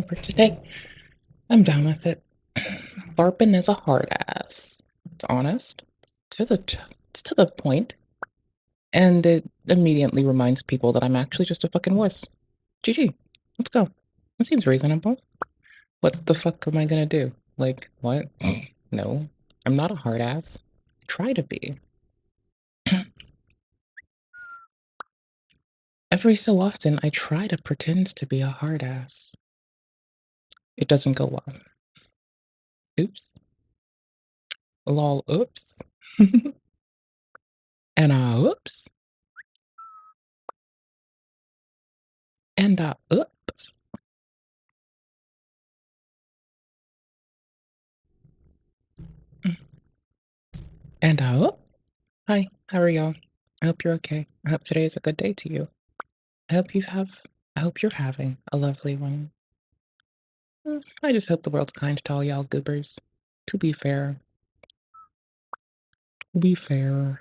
for today. I'm done with it. LARPing is a hard ass. It's honest. It's to the point, and it immediately reminds people that I'm actually just a fucking wuss. GG. Let's go. That seems reasonable. What the fuck am I gonna do? Like, what? No, I'm not a hard ass. I try to be. Every so often, I try to pretend to be a hard ass. It doesn't go well. Oops. Lol, oops. And oops. And oops. And oh, hi, how are y'all? I hope you're okay. I hope today is a good day to you. I hope you're having a lovely one. I just hope the world's kind to all y'all goobers. To be fair. To be fair.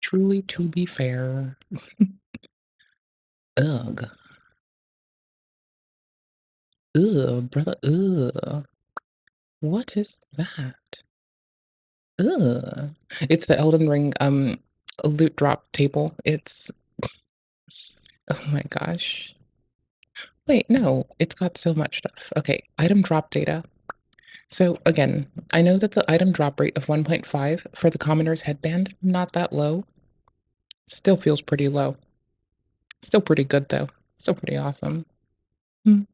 Truly to be fair. Ugh. Ugh, brother, ugh. What is that? Ugh. It's the Elden Ring, loot drop table. It's... Oh my gosh. Wait, no, it's got so much stuff. Okay, item drop data. So again, I know that the item drop rate of 1.5 for the Commoner's headband, not that low. Still feels pretty low. Still pretty good though. Still pretty awesome. Because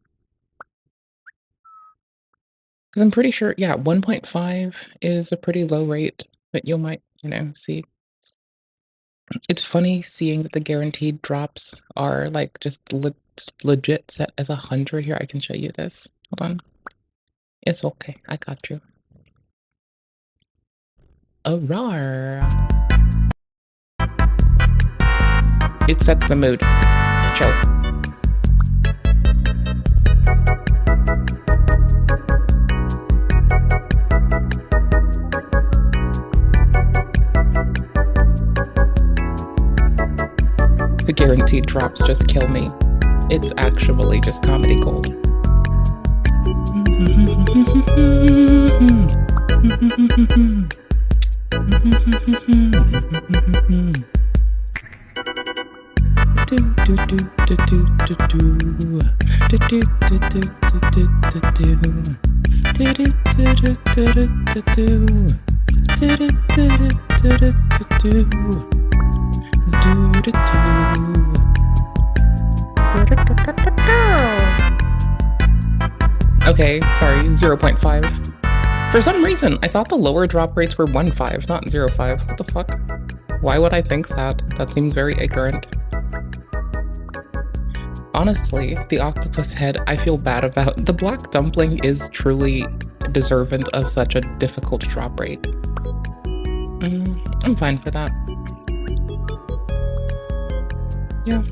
I'm pretty sure, yeah, 1.5 is a pretty low rate that you might, see. It's funny seeing that the guaranteed drops are like just legit set as 100 here. I can show you this. Hold on. It's okay. I got you. Arar. It sets the mood. Chill. The guaranteed drops just kill me. It's actually just comedy gold. Okay, sorry, 0.5. For some reason, I thought the lower drop rates were 1.5, not 0.5. What the fuck? Why would I think that? That seems very ignorant. Honestly, the octopus head I feel bad about. The black dumpling is truly deserving of such a difficult drop rate. I'm fine for that. Yeah.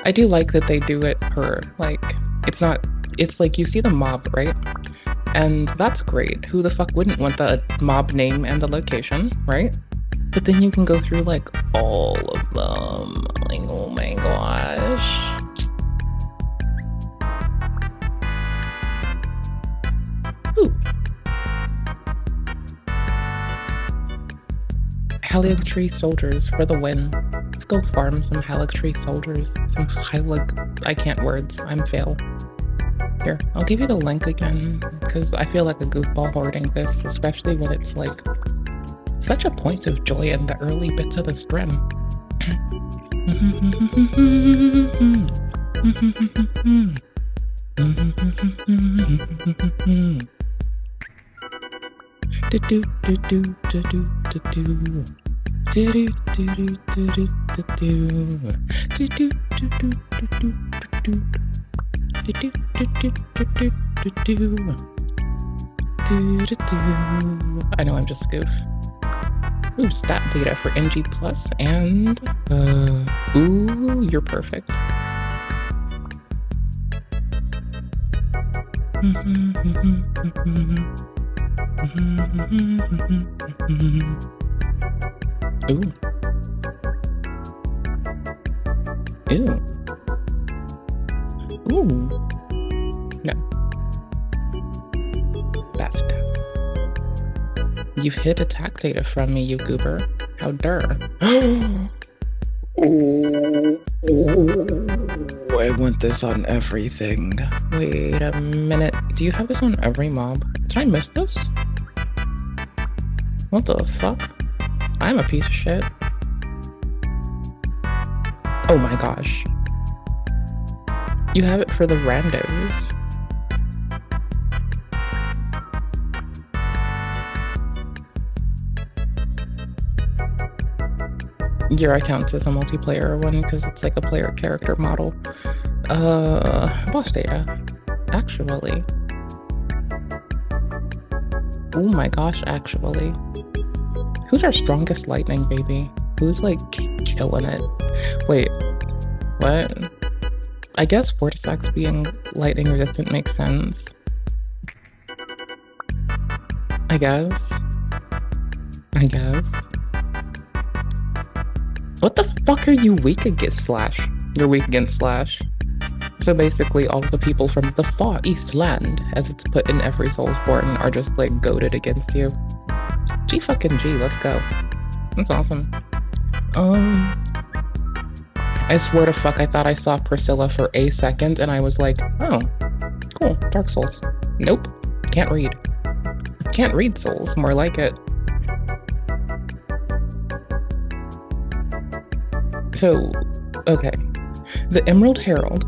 I do like that they do it per, like, it's like you see the mob, right? And that's great. Who the fuck wouldn't want the mob name and the location, right? But then you can go through like all of them. Like, oh my gosh. Ooh. Halig tree soldiers for the win. Let's go farm some Halig tree soldiers. Some Halig... I can't words. I'm fail. Here, I'll give you the link again, because I feel like a goofball hoarding this, especially when it's like such a point of joy in the early bits of the stream. I know I'm just goof. Ooh, stat data for NG Plus and ooh, you're perfect. Ooh. Ew. Ooh. No. Best. You've hid attack data from me, you goober. How dare. Oh, I want this on everything. Wait a minute. Do you have this on every mob? Did I miss this? What the fuck? I'm a piece of shit. Oh my gosh. You have it for the randos. Your account is a multiplayer one because it's like a player character model. Boss data. Actually. Oh my gosh, actually. Who's our strongest lightning baby? Who's like killing it? Wait, what? I guess Vorticex being lightning resistant makes sense. I guess. What the fuck are you weak against, Slash? You're weak against Slash. So basically all of the people from the far east land, as it's put in every Soulsborne, are just like goated against you. G fucking G, let's go. That's awesome. I swear to fuck I thought I saw Priscilla for a second and I was like, oh, cool, Dark Souls. Nope, can't read. Can't read Souls, more like it. So, okay. The Emerald Herald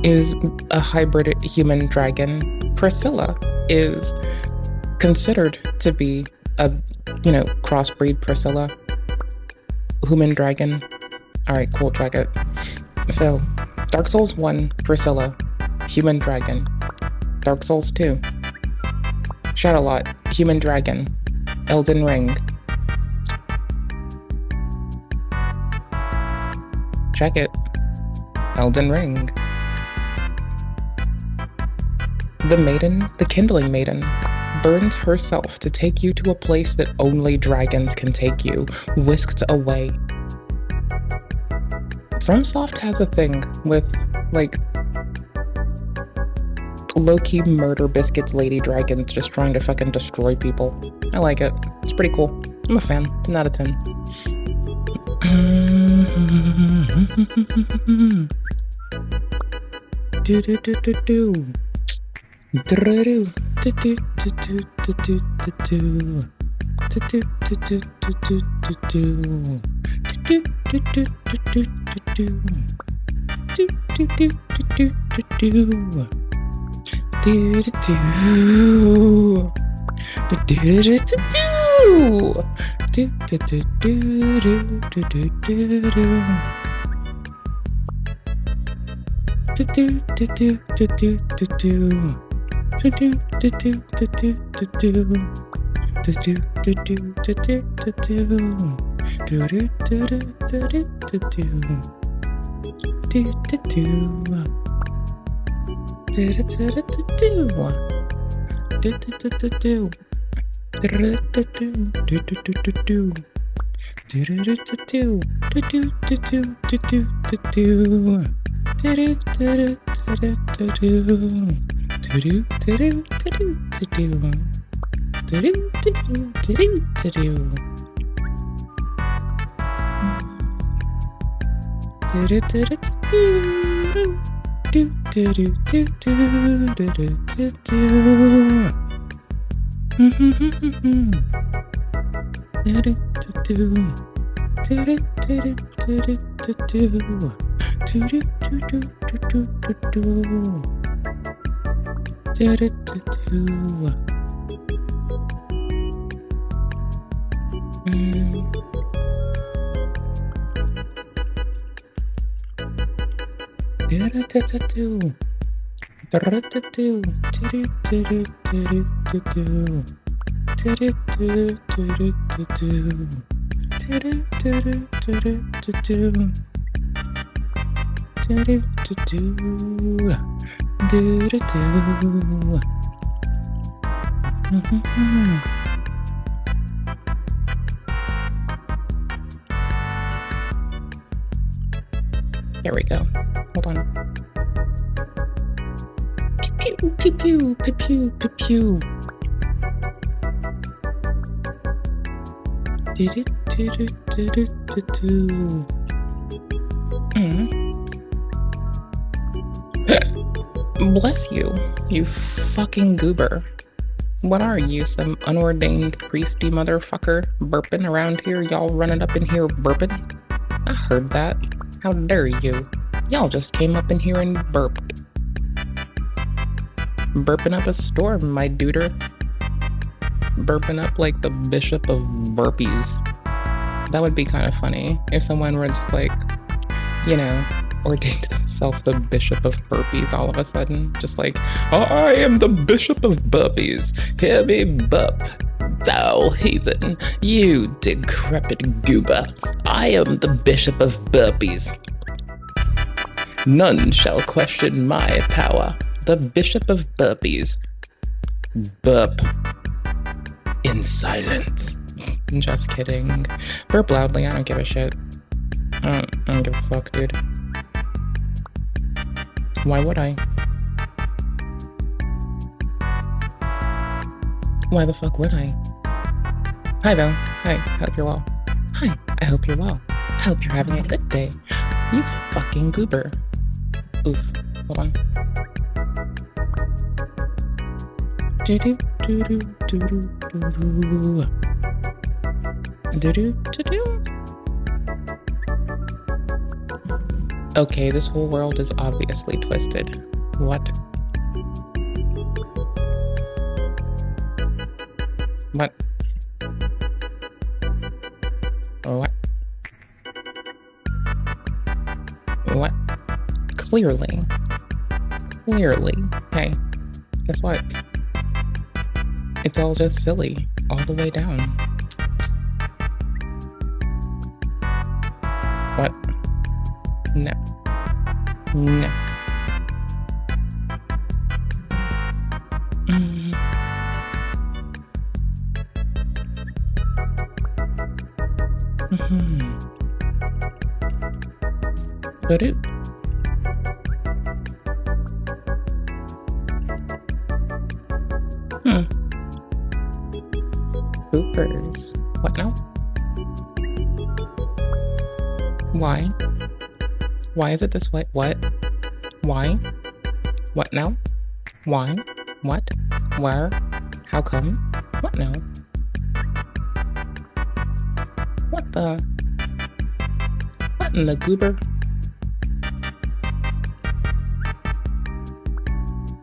is a hybrid human dragon. Priscilla is considered to be a, crossbreed Priscilla. Human dragon. Alright, cool, check it. So, Dark Souls 1, Priscilla, human dragon. Dark Souls 2, Shadowlot, human dragon. Elden Ring. Check it. Elden Ring. The maiden, the Kindling Maiden, burns herself to take you to a place that only dragons can take you, whisked away. FromSoft has a thing with, like, low-key murder biscuits lady dragons just trying to fucking destroy people. I like it. It's pretty cool. I'm a fan. 10 out of 10. Do do do do do. Do do do do do do do do do. Do do do do do do do. Do do do do do do. Do do do do do do do. Do do do. Do do do do. Do do do do do do do do. Do do do do do do do do. Do do do do do do do do. Do do do do do do do do. Do do do do do do do do. Do do do. Do do do do do. Do do do do do. Do do do do do do do do. Do do do do do do do do do do do do. Do do do do do do do. Do do do do do do do. Do do do do do do. Do do do do do. Do do do do do do do do. Do do do do. Do do do do do do do. Do do do do do do do. Do do do do. Do do do do do. Do do do do. Do do do do do do. Do do do do do do. Do do do do do do do. Do do do do. Do do do. There we go. Hold on. Pew, pew, pew, pew, pew, pew, pew. Bless you, you fucking goober. What are you, some unordained priesty motherfucker burping around here? Y'all running up in here burping? I heard that. How dare you? Y'all just came up in here and burped. Burping up a storm, my duder. Burping up like the bishop of burpees. That would be kind of funny if someone were just like, you know, ordained themselves the bishop of burpees all of a sudden. Just like, I am the bishop of burpees. Hear me burp. Thou heathen, you decrepit goober. I am the bishop of burpees. None shall question my power. The bishop of burpees. Burp. In silence. Just kidding. Burp loudly, I don't give a shit. I don't give a fuck, dude. Why would I? Why the fuck would I? Hi though. Hi, hope you're well. Hi, I hope you're well. I hope you're having a good day. You fucking goober. Oof. Hold on. Do-do, do-do, do-do, do-do. Do-do, do-do. Okay, this whole world is obviously twisted. What? What? What? What? Clearly. Hey, guess what? It's all just silly, all the way down. What? No. Ba-doop. Poopers. What now? Why? Why is it this way? What? Why? What now? Why? What? Where? How come? What now? What the? What in the goober?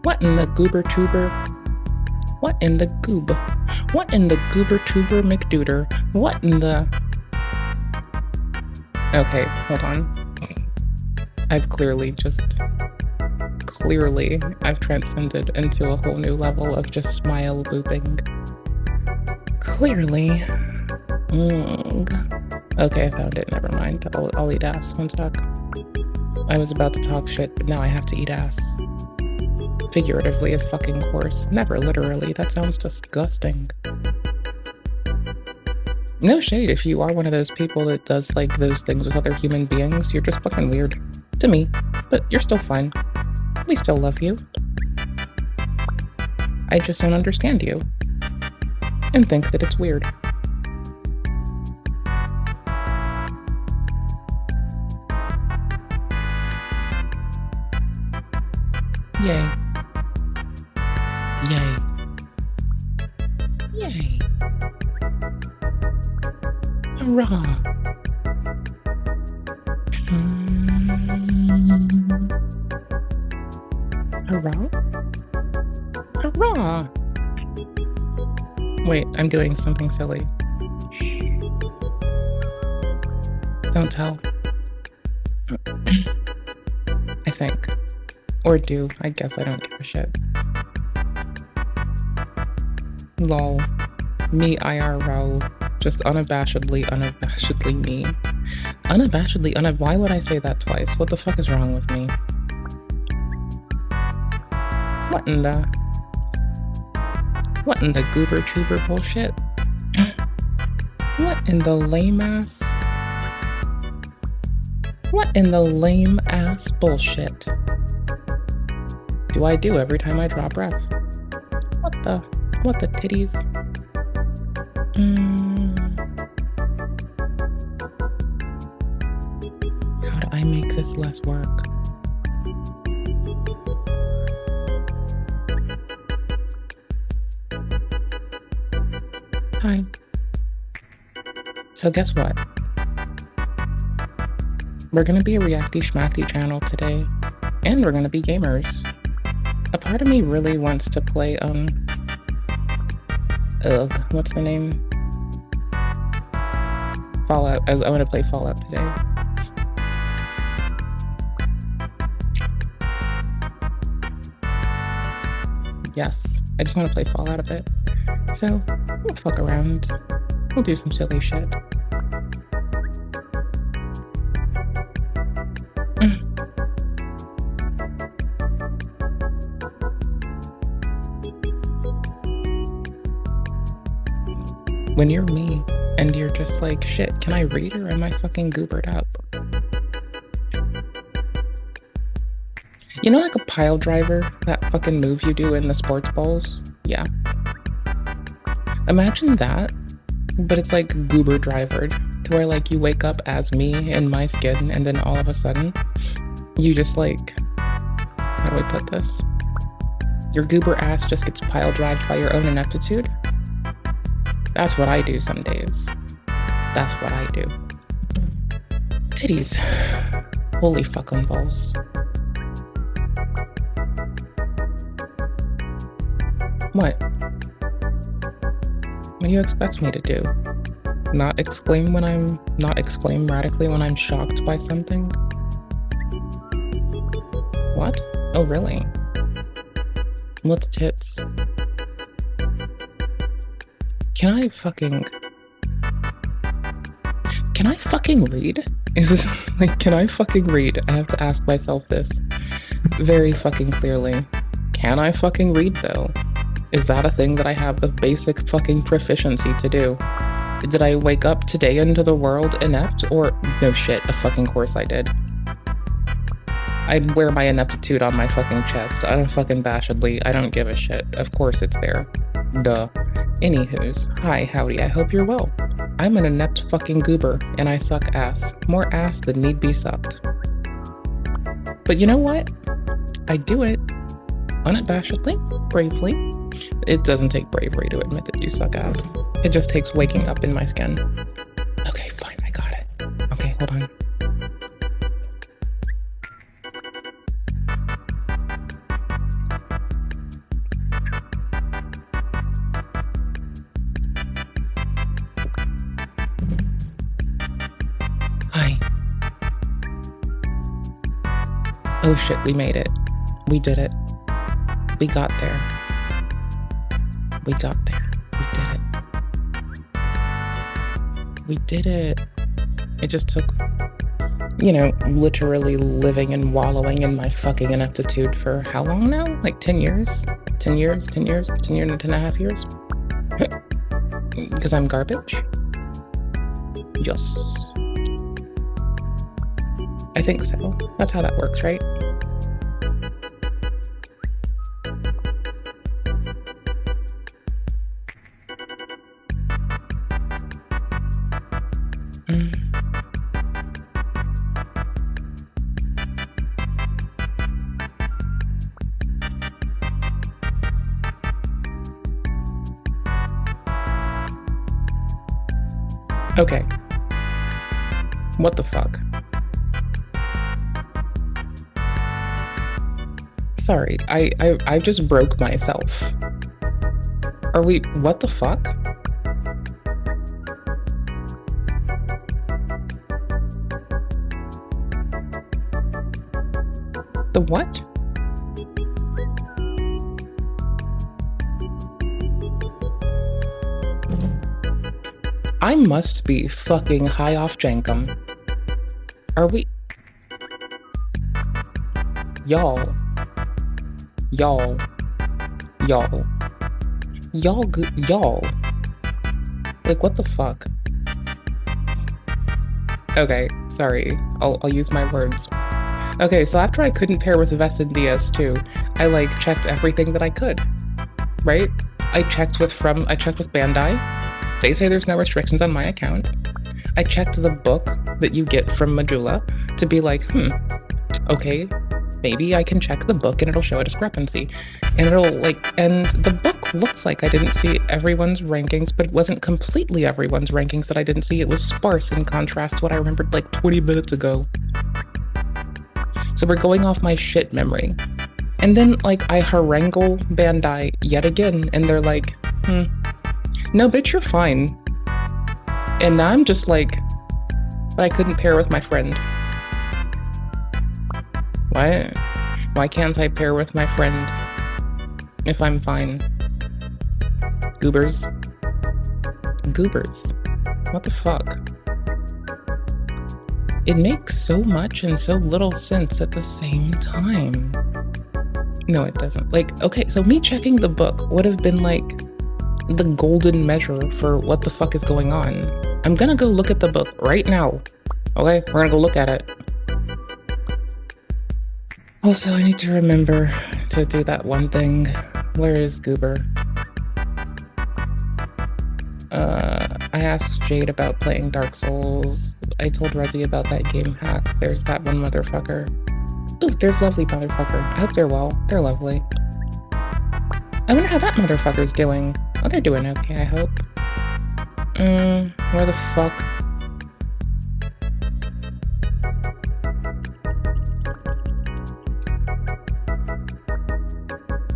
What in the goober tuber? What in the goob? What in the goober tuber McDuder? What in the... Okay, hold on. I've transcended into a whole new level of just smile booping. Clearly. Okay, I found it. Never mind. I'll eat ass. One sec. I was about to talk shit, but now I have to eat ass. Figuratively, of fucking course. Never literally. That sounds disgusting. No shade if you are one of those people that does like those things with other human beings. You're just fucking weird. To me. But you're still fine. We still love you. I just don't understand you. And think that it's weird. Yay. Yay. Yay. Hurrah. Hurrah? Hurrah! Wait, I'm doing something silly. Don't tell. I think. Or do. I guess I don't give a shit. Lol. Me IRL. Just unabashedly me. Unabashedly, why would I say that twice? What the fuck is wrong with me? What in the goober tuber bullshit? What in the lame ass? What in the lame ass bullshit do I do every time I draw breath? What the titties? How do I make this less work? Hi. So guess what? We're gonna be a reacty schmacky channel today, and we're gonna be gamers. A part of me really wants to play, what's the name? Fallout. I want to play Fallout today. Yes, I just want to play Fallout a bit. So, we'll fuck around. We'll do some silly shit. When you're me, and you're just like, shit, can I read or am I fucking goobered up? You know, like a pile driver, that fucking move you do in the sports balls? Yeah. Imagine that, but it's like goober drivered, to where like you wake up as me in my skin, and then all of a sudden, you just like, how do I put this? Your goober ass just gets pile drived by your own ineptitude. That's what I do some days. That's what I do. Titties. Holy fucking balls. What? What do you expect me to do? Not exclaim radically when I'm shocked by something? What? Oh, really? What the tits? Can I fucking read? Is this like, can I fucking read? I have to ask myself this very fucking clearly. Can I fucking read though? Is that a thing that I have the basic fucking proficiency to do? Did I wake up today into the world inept, or no shit, of fucking course I did. I'd wear my ineptitude on my fucking chest, unabashedly, I don't give a shit. Of course it's there. Duh. Anywho's, hi, howdy, I hope you're well. I'm an inept fucking goober, and I suck ass. More ass than need be sucked. But you know what? I do it unabashedly, bravely. It doesn't take bravery to admit that you suck ass. It just takes waking up in my skin. Okay, fine, I got it. Okay, hold on. Hi. Oh shit, we made it. We did it. We got there. We got there. We did it. We did it. It just took, you know, literally living and wallowing in my fucking ineptitude for how long now? Like 10 years? 10 years? 10 years? 10 years and 10 and a half years? Because I'm garbage? Yes. I think so. That's how that works, right? Okay. What the fuck? Sorry, I just broke myself. Are we, what the fuck? The what? I must be fucking high off jankum. Are we? Y'all. Like, what the fuck? Okay, sorry. I'll use my words. Okay, so after I couldn't pair with Vest and DS2, I like checked everything that I could, right? I checked with Bandai. They say there's no restrictions on my account. I checked the book that you get from Majula to be like, okay, maybe I can check the book and it'll show a discrepancy. And and the book looks like I didn't see everyone's rankings, but it wasn't completely everyone's rankings that I didn't see. It was sparse in contrast to what I remembered like 20 minutes ago. So we're going off my shit memory. And then like I harangue Bandai yet again, and they're like, no, bitch, you're fine. And now I'm just like, but I couldn't pair with my friend. Why can't I pair with my friend if I'm fine? Goobers. What the fuck? It makes so much and so little sense at the same time. No, it doesn't. Like, okay, so me checking the book would have been like the golden measure for what the fuck is going on. I'm gonna go look at the book right now. Okay, we're gonna go look at it. Also, I need to remember to do that one thing. Where is Goober? I asked Jade about playing Dark Souls. I told Rezzy about that game hack. There's that one motherfucker. Ooh, there's lovely motherfucker. I hope they're well. They're lovely. I wonder how that motherfucker's doing. Oh, they're doing okay, I hope. Where the fuck?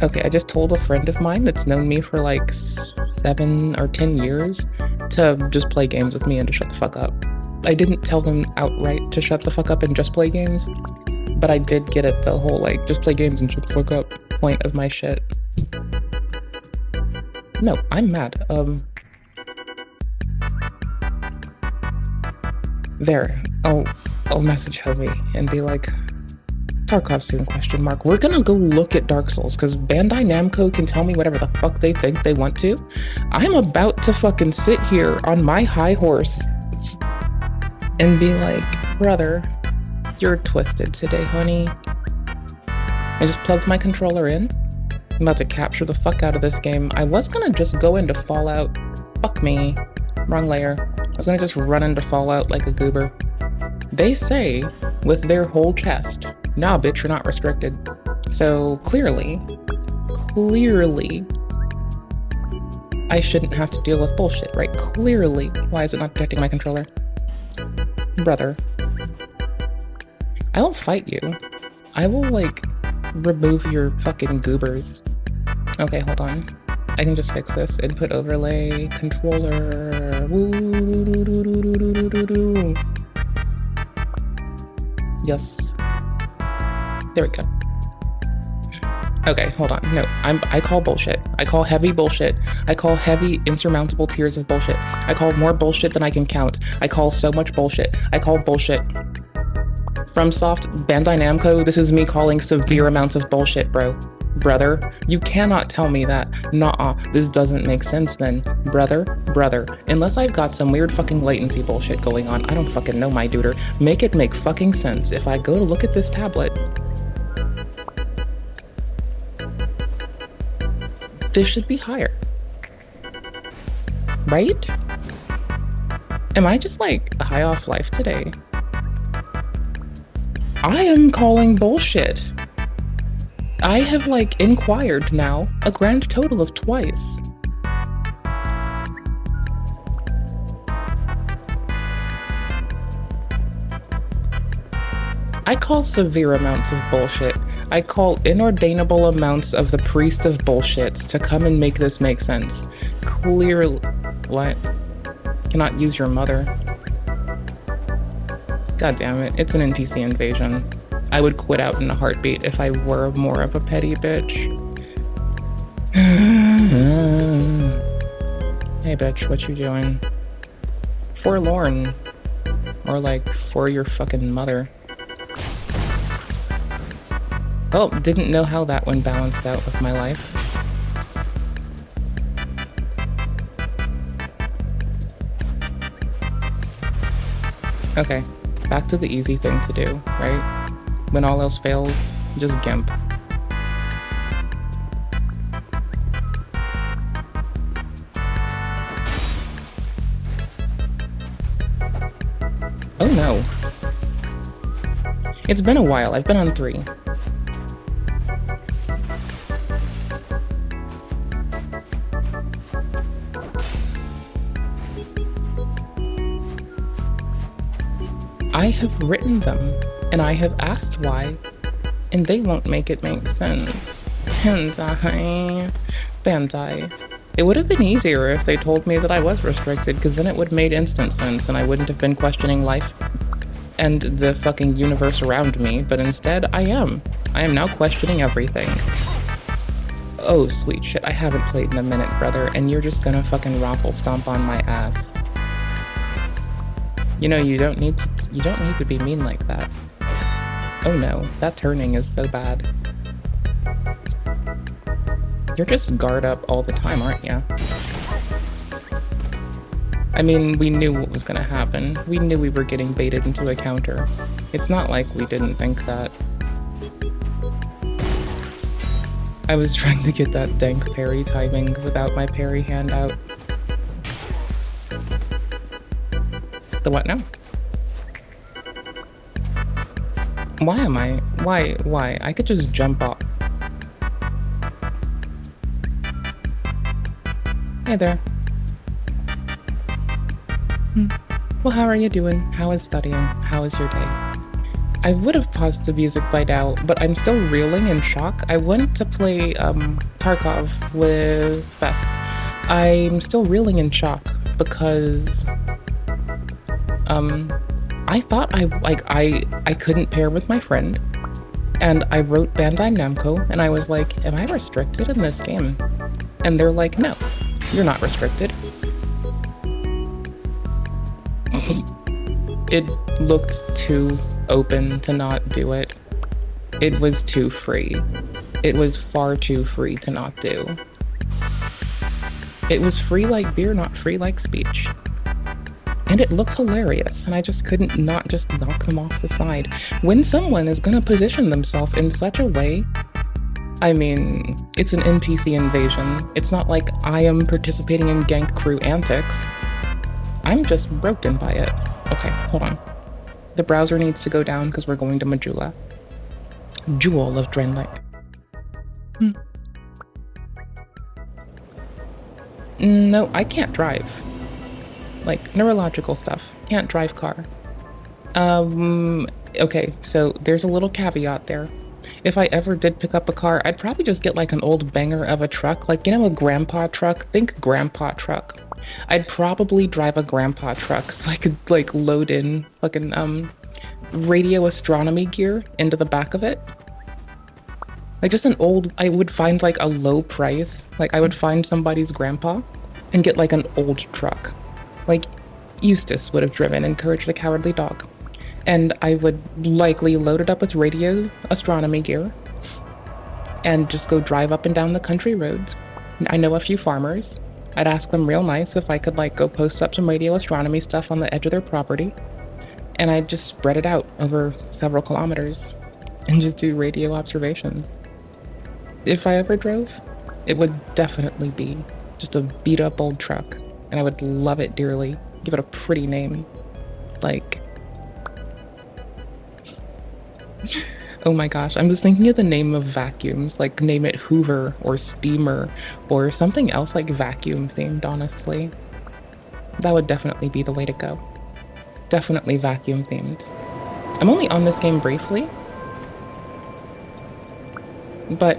Okay, I just told a friend of mine that's known me for like 7 or 10 years to just play games with me and to shut the fuck up. I didn't tell them outright to shut the fuck up and just play games, but I did get at the whole like, just play games and shut the fuck up point of my shit. No, I'm mad. There. I'll message Hobie and be like, Tarkov soon, question mark. We're gonna go look at Dark Souls, because Bandai Namco can tell me whatever the fuck they think they want to. I'm about to fucking sit here on my high horse and be like, brother, you're twisted today, honey. I just plugged my controller in. I'm about to capture the fuck out of this game. I was gonna just go into Fallout. Fuck me. Wrong layer. I was gonna just run into Fallout like a goober. They say, with their whole chest, nah, bitch, you're not restricted. So clearly, I shouldn't have to deal with bullshit, right? Clearly. Why is it not protecting my controller? Brother. I will fight you. I will, like, remove your fucking goobers. Okay, hold on. I can just fix this. Input overlay, controller. Woo. Yes. There we go. Okay, hold on. No, I call bullshit. I call heavy bullshit. I call heavy insurmountable tiers of bullshit. I call more bullshit than I can count. I call so much bullshit. I call bullshit. FromSoft, Bandai Namco, this is me calling severe amounts of bullshit, bro. Brother, you cannot tell me that. Nuh-uh, this doesn't make sense then. Brother, unless I've got some weird fucking latency bullshit going on, I don't fucking know, my duder. Make it make fucking sense. If I go to look at this tablet, this should be higher. Right? Am I just like high off life today? I am calling bullshit. I have like inquired now a grand total of twice. I call severe amounts of bullshit. I call inordinable amounts of the priest of bullshits to come and make this make sense. Clearly, what? Cannot use your mother. God damn it, it's an NPC invasion. I would quit out in a heartbeat if I were more of a petty bitch. Hey bitch, what you doing? Forlorn. Or like, for your fucking mother. Oh, didn't know how that one balanced out with my life. Okay, back to the easy thing to do, right? When all else fails, just gimp. Oh no. It's been a while. I've been on 3. I have written them, and I have asked why, and they won't make it make sense. Bandai. It would have been easier if they told me that I was restricted, because then it would have made instant sense, and I wouldn't have been questioning life and the fucking universe around me, but instead, I am. I am now questioning everything. Oh, sweet shit, I haven't played in a minute, brother, and you're just gonna fucking raffle stomp on my ass. You know, you don't need to be mean like that. Oh no, that turning is so bad. You're just guard up all the time, aren't you? I mean, we knew what was gonna happen. We knew we were getting baited into a counter. It's not like we didn't think that. I was trying to get that dank parry timing without my parry hand out. The what now? Why am I? Why? I could just jump off. Hey there. Well, how are you doing? How is studying? How is your day? I would have paused the music by now, but I'm still reeling in shock. I went to play Tarkov with Bess. I'm still reeling in shock because I thought I couldn't pair with my friend, and I wrote Bandai Namco, and I was like, am I restricted in this game? And they're like, no, you're not restricted. It looked too open to not do it. It was too free. It was far too free to not do. It was free like beer, not free like speech. And it looks hilarious, and I just couldn't not just knock them off the side. When someone is gonna position themselves in such a way, I mean, it's an NPC invasion. It's not like I am participating in gank crew antics. I'm just broken by it. Okay, hold on. The browser needs to go down because we're going to Majula. Jewel of Drenlick. No, I can't drive. Like, neurological stuff. Can't drive car. Okay, so there's a little caveat there. If I ever did pick up a car, I'd probably just get like an old banger of a truck. Like, you know, a grandpa truck? Think grandpa truck. I'd probably drive a grandpa truck so I could like load in fucking radio astronomy gear into the back of it. Like just an old, I would find like a low price. Like I would find somebody's grandpa and get like an old truck. Like Eustace would have driven and Courage the Cowardly Dog. And I would likely load it up with radio astronomy gear and just go drive up and down the country roads. I know a few farmers. I'd ask them real nice if I could like go post up some radio astronomy stuff on the edge of their property. And I'd just spread it out over several kilometers and just do radio observations. If I ever drove, it would definitely be just a beat up old truck. And I would love it dearly. Give it a pretty name. Like, oh my gosh, I'm just thinking of the name of vacuums, like name it Hoover or Steamer or something else like vacuum themed, honestly. That would definitely be the way to go. Definitely vacuum themed. I'm only on this game briefly, but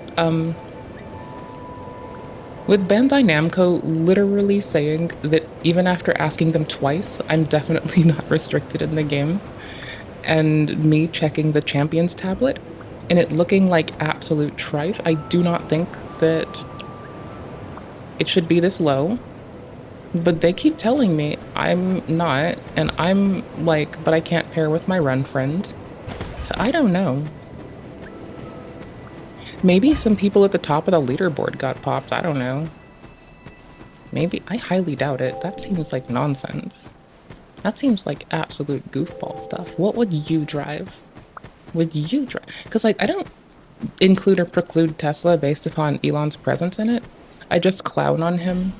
with Bandai Namco literally saying that even after asking them twice, I'm definitely not restricted in the game, and me checking the champions tablet and it looking like absolute trife, I do not think that it should be this low. But they keep telling me I'm not, and I'm like, but I can't pair with my run friend. So I don't know. Maybe some people at the top of the leaderboard got popped, I don't know. Maybe, I highly doubt it. That seems like nonsense. That seems like absolute goofball stuff. What would you drive? Would you drive? Because, like, I don't include or preclude Tesla based upon Elon's presence in it. I just clown on him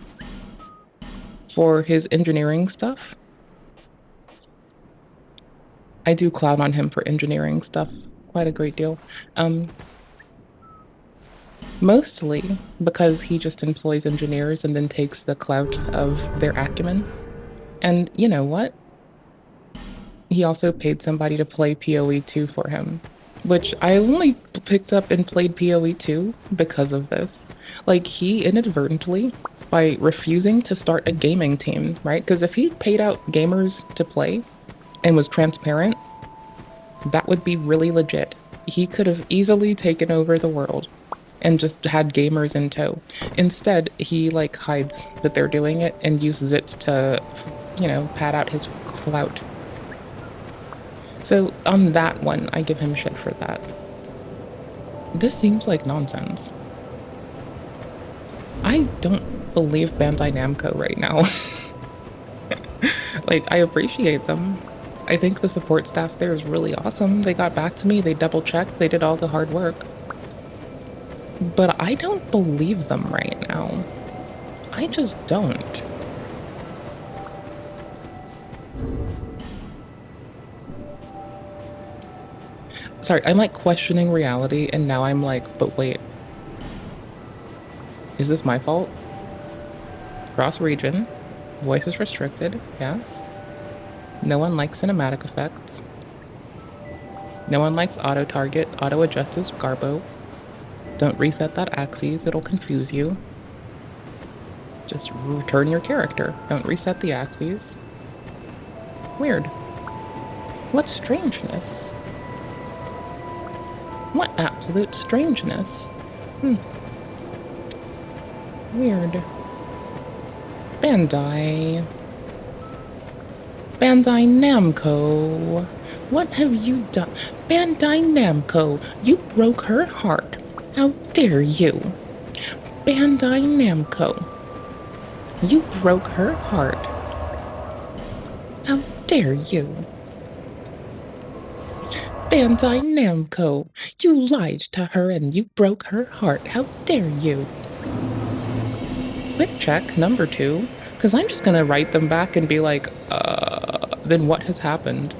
for his engineering stuff. I do clown on him for engineering stuff quite a great deal. Um, Mostly because he just employs engineers and then takes the clout of their acumen. And you know what? He also paid somebody to play PoE 2 for him, which I only picked up and played PoE 2 because of this. Like, he inadvertently, by refusing to start a gaming team, right? Because if he paid out gamers to play and was transparent, that would be really legit. He could have easily taken over the world and just had gamers in tow. Instead, he like hides that they're doing it and uses it to, pad out his clout. So on that one, I give him shit for that. This seems like nonsense. I don't believe Bandai Namco right now. Like, I appreciate them. I think the support staff there is really awesome. They got back to me, they double checked, they did all the hard work. But I don't believe them right now. I just don't. Sorry, I'm like questioning reality, and now I'm like, but wait. Is this my fault? Cross region. Voice is restricted, yes. No one likes cinematic effects. No one likes auto target. Auto adjust is garbo. Don't reset that axis, it'll confuse you. Just return your character. Don't reset the axes. Weird. What strangeness? What absolute strangeness? Weird. Bandai. Bandai Namco. What have you done? Bandai Namco, you broke her heart. How dare you? Bandai Namco. You broke her heart. How dare you? Bandai Namco, you lied to her and you broke her heart. How dare you? Quick check, number 2, because I'm just gonna write them back and be like, then what has happened?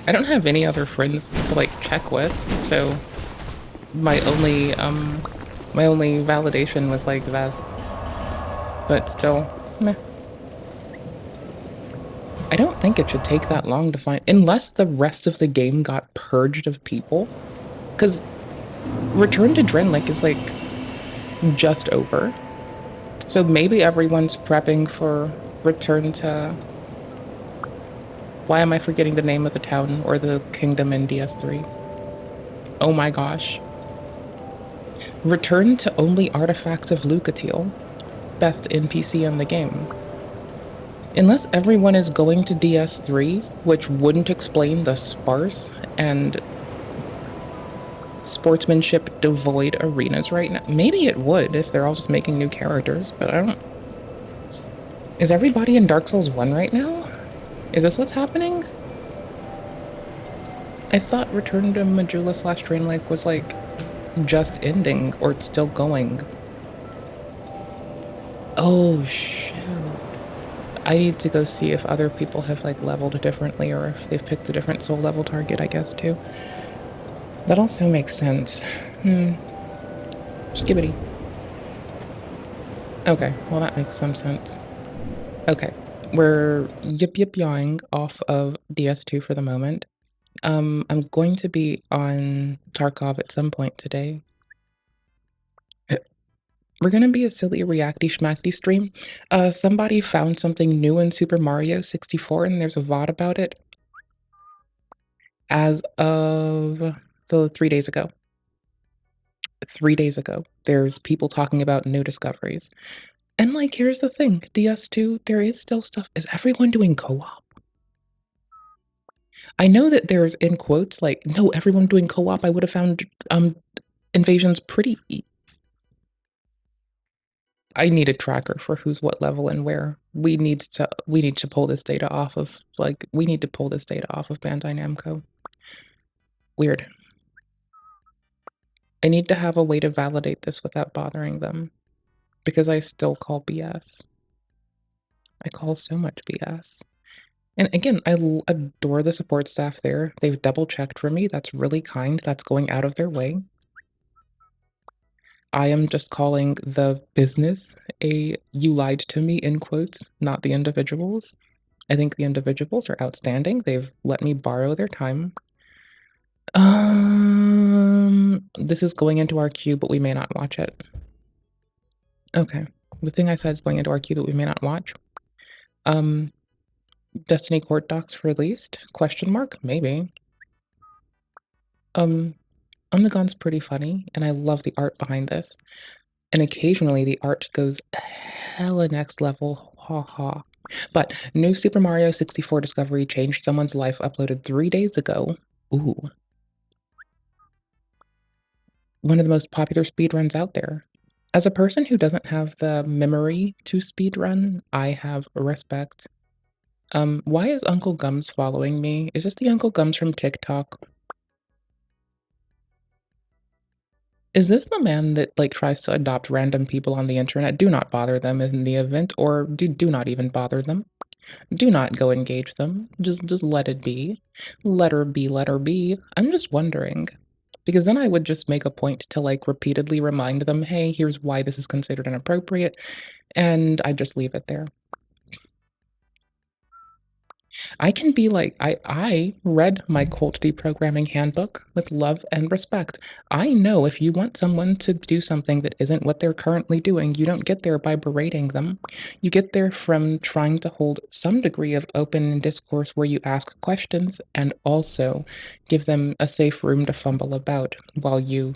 I don't have any other friends to like check with, so my only validation was like this. But still, meh. I don't think it should take that long to find, unless the rest of the game got purged of people. Because Return to Drenlick is like just over. So maybe everyone's prepping for Return to... Why am I forgetting the name of the town or the kingdom in DS3? Oh my gosh. Return to only artifacts of Lucatiel. Best NPC in the game. Unless everyone is going to DS3, which wouldn't explain the sparse and sportsmanship devoid arenas right now. Maybe it would if they're all just making new characters, but I don't... Is everybody in Dark Souls 1 right now? Is this what's happening? I thought Return to Majula / Drainlake was like just ending, or it's still going. Oh shoot. I need to go see if other people have like leveled differently or if they've picked a different soul level target, I guess, too. That also makes sense. Skibbity. Okay, well that makes some sense. Okay, we're yawing off of DS2 for the moment. I'm going to be on Tarkov at some point today. We're gonna be a silly reacty schmackty stream. Somebody found something new in Super Mario 64 and there's a VOD about it. As of 3 days ago. 3 days ago, there's people talking about new discoveries. And like, here's the thing, DS2, there is still stuff. Is everyone doing co-op? I know that there's, in quotes, like, no, everyone doing co-op, I would have found invasions pretty I need a tracker for who's what level and where. We need to pull this data off of we need to pull this data off of Bandai Namco. Weird. I need to have a way to validate this without bothering them. Because I still call BS. I call so much BS. And again, I adore the support staff there. They've double checked for me. That's really kind. That's going out of their way. I am just calling the business you lied to me in quotes, not the individuals. I think the individuals are outstanding. They've let me borrow their time. This is going into our queue, but we may not watch it. Okay. The thing I said is going into our queue that we may not watch. Destiny Court docs released? Question mark? Maybe. Omnigon's pretty funny, and I love the art behind this. And occasionally the art goes hella next level, ha ha. But new Super Mario 64 Discovery changed someone's life uploaded 3 days ago. Ooh. One of the most popular speedruns out there. As a person who doesn't have the memory to speedrun, I have respect. Why is Uncle Gums following me? Is this the Uncle Gums from TikTok? Is this the man that tries to adopt random people on the internet? Do not bother them in the event, or do not even bother them. Do not go engage them. Just let it be. Let her be, let her be. I'm just wondering. Because then I would just make a point to repeatedly remind them, hey, here's why this is considered inappropriate, and I just leave it there. I can be I read my cult deprogramming handbook with love and respect. I know if you want someone to do something that isn't what they're currently doing, you don't get there by berating them. You get there from trying to hold some degree of open discourse where you ask questions and also give them a safe room to fumble about while you,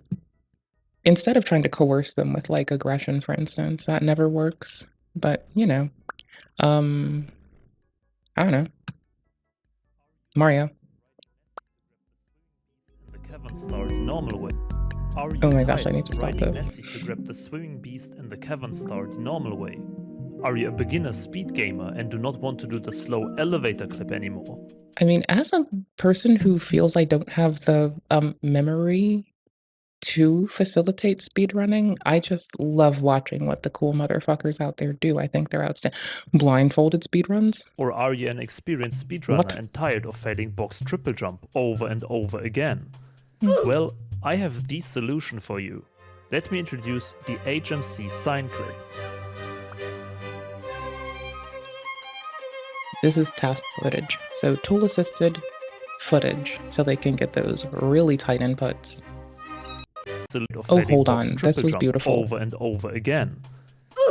instead of trying to coerce them with aggression, for instance. That never works. But, I don't know. Mario. The cavern star the normal way. Are you Oh my gosh, I need to stop riding this. messy to grab the swimming beast in the cavern star the normal way? Are you a beginner speed gamer and do not want to do the slow elevator clip anymore? I mean, as a person who feels I don't have the memory to facilitate speedrunning, I just love watching what the cool motherfuckers out there do. I think they're outstanding. Blindfolded speedruns? Or are you an experienced speedrunner and tired of failing box triple jump over and over again? Well, I have the solution for you. Let me introduce the HMC sign clip. This is task footage, so tool-assisted footage, so they can get those really tight inputs. Oh, hold on, this was beautiful. Over and over again.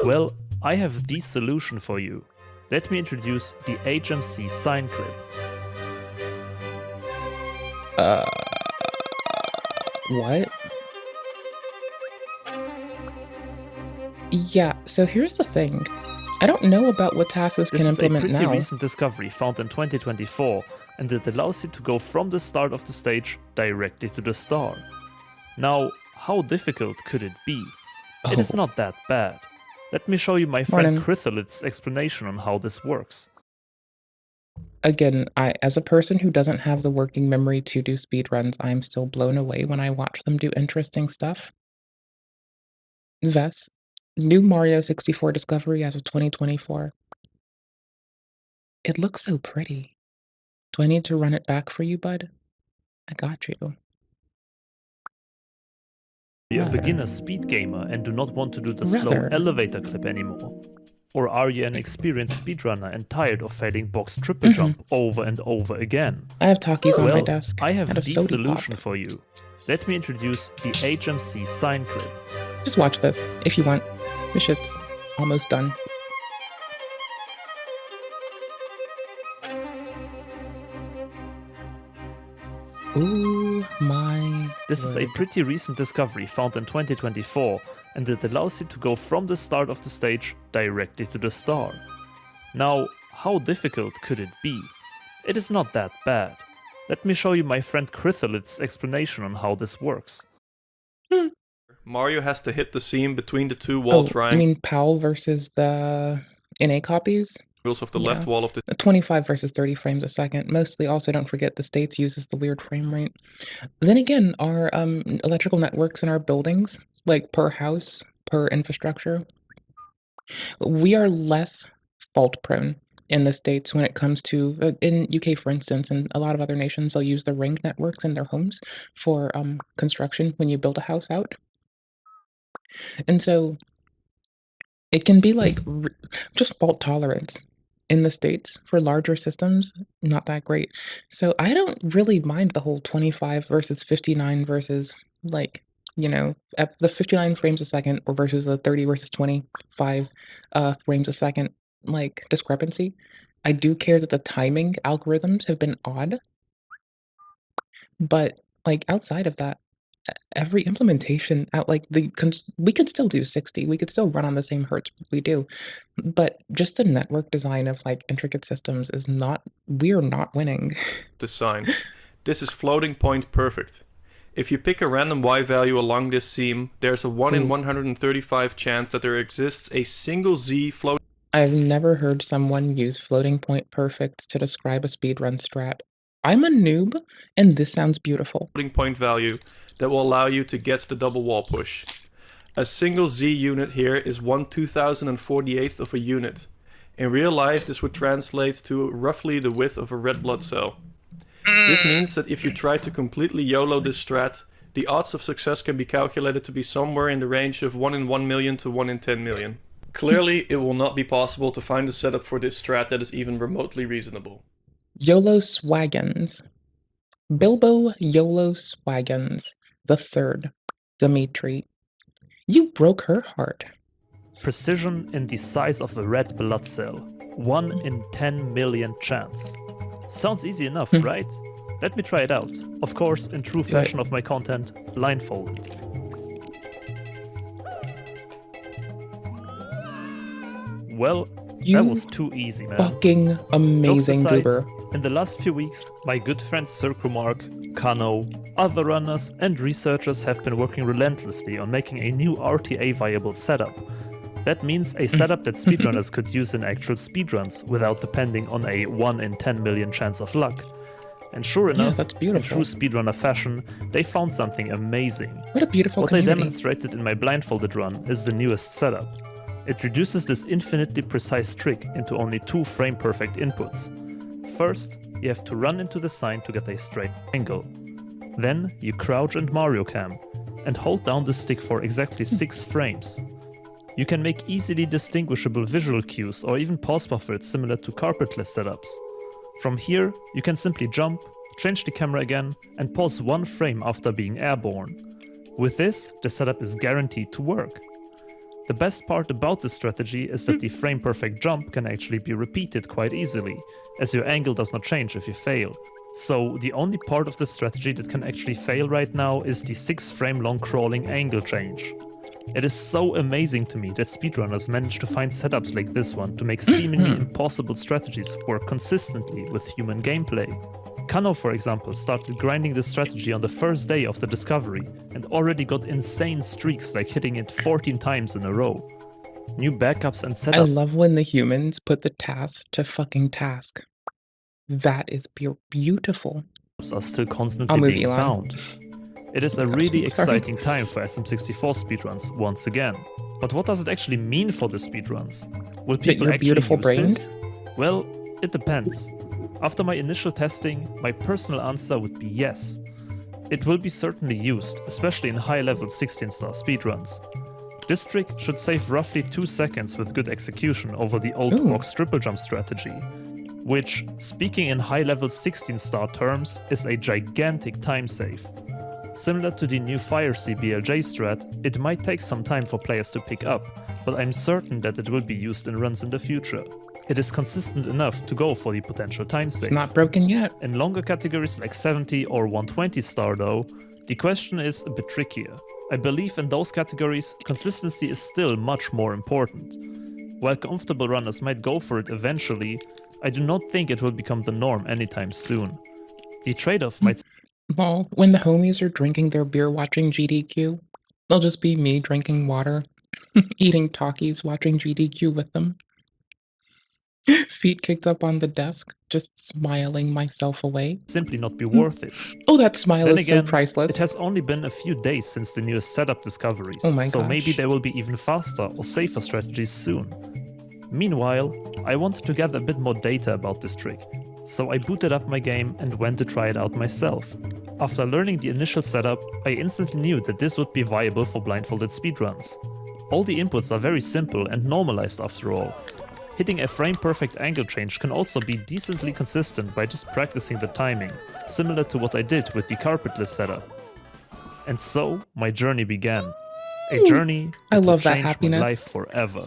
Well, I have the solution for you. Let me introduce the HMC sign clip. What? Yeah, so here's the thing. I don't know about what tasks can implement now. This is a pretty recent discovery found in 2024, and it allows you to go from the start of the stage directly to the star. Now, how difficult could it be? It is not that bad. Let me show you my friend Chrysalid's explanation on how this works. Again, as a person who doesn't have the working memory to do speedruns, I'm still blown away when I watch them do interesting stuff. Vess, new Mario 64 Discovery as of 2024. It looks so pretty. Do I need to run it back for you, bud? I got you. Are you a beginner speed gamer and do not want to do the slow elevator clip anymore? Or are you an experienced speedrunner and tired of failing box triple jump over and over again? I have talkies on my desk. I have the solution for you. Let me introduce the HMC sign clip. Just watch this, if you want. This shit's almost done. Ooh, my... This is a pretty recent discovery found in 2024, and it allows you to go from the start of the stage directly to the star. Now, how difficult could it be? It is not that bad. Let me show you my friend Chrysalid's explanation on how this works. Mario has to hit the seam between the two wall Oh, you triangles mean PAL versus the NA copies? of the Yeah. left wall of the 25 versus 30 frames a second. Mostly, also don't forget the States uses the weird frame rate. Then again, our electrical networks in our buildings, like per house, per infrastructure, we are less fault prone in the States when it comes to, in UK, for instance, and a lot of other nations, they'll use the ring networks in their homes for construction when you build a house out. And so it can be like just fault tolerance in the States for larger systems, not that great. So I don't really mind the whole 25 versus 59 versus like, the 59 frames a second or versus the 30 versus 25 frames a second like discrepancy. I do care that the timing algorithms have been odd, but like outside of that, every implementation out like we could still do 60. We could still run on the same hertz we do. But just the network design of like intricate systems is not we're not winning. sign. This is floating point perfect. If you pick a random y value along this seam, there's a 1 in Ooh. 135 chance that there exists a single z floating I've never heard someone use floating point perfect to describe a speedrun strat. I'm a noob, and this sounds beautiful. point value that will allow you to get the double wall push. A single z unit here is 1/2048th of a unit. In real life, this would translate to roughly the width of a red blood cell. This means that if you try to completely YOLO this strat, the odds of success can be calculated to be somewhere in the range of 1 in 1 million to 1 in 10 million. Clearly, it will not be possible to find a setup for this strat that is even remotely reasonable. YOLO Swaggins. Bilbo YOLO Swaggins the third. Dimitri. You broke her heart. Precision in the size of a red blood cell. 1 in 10 million chance. Sounds easy enough, right? Let me try it out. Of course, in true fashion of my content, blindfolded. Well, that was too easy, man. Fucking amazing, aside, goober. In the last few weeks, my good friends Circumark, Kano, other runners, and researchers have been working relentlessly on making a new RTA viable setup. That means a setup that speedrunners could use in actual speedruns without depending on a 1 in 10 million chance of luck. And sure enough, that's in beautiful. true speedrunner fashion, they found something amazing. What a beautiful What I community. demonstrated in my blindfolded run is the newest setup. It reduces this infinitely precise trick into only 2 frame-perfect inputs. First, you have to run into the sign to get a straight angle. Then, you crouch and Mario Cam, and hold down the stick for exactly 6 frames. You can make easily distinguishable visual cues or even pause buffers similar to carpetless setups. From here, you can simply jump, change the camera again, and pause 1 frame after being airborne. With this, the setup is guaranteed to work. The best part about this strategy is that the frame-perfect jump can actually be repeated quite easily, as your angle does not change if you fail. So the only part of the strategy that can actually fail right now is the 6-frame-long crawling angle change. It is so amazing to me that speedrunners manage to find setups like this one to make seemingly impossible strategies work consistently with human gameplay. Kano, for example, started grinding this strategy on the first day of the discovery and already got insane streaks like hitting it 14 times in a row. New backups and I setups love when the humans put the task to fucking task. That is beautiful. are still I'll constantly move being Elon. found. It is a really Sorry. exciting time for SM64 speedruns once again. But what does it actually mean for the speedruns? Will people you're actually beautiful use brained? this? Well, it depends. After my initial testing, my personal answer would be yes. It will be certainly used, especially in high-level 16-star speedruns. This trick should save roughly 2 seconds with good execution over the old Ooh. box triple jump strategy, which, speaking in high-level 16-star terms, is a gigantic time save. Similar to the new Fire CBLJ strat, it might take some time for players to pick up, but I'm certain that it will be used in runs in the future. It is consistent enough to go for the potential time save. It's not broken yet. In longer categories like 70 or 120 star though, the question is a bit trickier. I believe in those categories, consistency is still much more important. While comfortable runners might go for it eventually, I do not think it will become the norm anytime soon. The trade-off might Well, when the homies are drinking their beer watching GDQ, It'll just be me drinking water, eating Takis, watching GDQ with them. Feet kicked up on the desk, just smiling myself away. Simply not be worth it. Oh, that smile Then is so again, priceless. it has only been a few days since the newest setup discoveries, Oh my so maybe gosh. there will be even faster or safer strategies soon. Meanwhile, I wanted to gather a bit more data about this trick, so I booted up my game and went to try it out myself. After learning the initial setup, I instantly knew that this would be viable for blindfolded speedruns. All the inputs are very simple and normalized after all. Hitting a frame-perfect angle change can also be decently consistent by just practicing the timing, similar to what I did with the carpetless setup. And so, my journey began. A journey I that would love that change my happiness. life forever.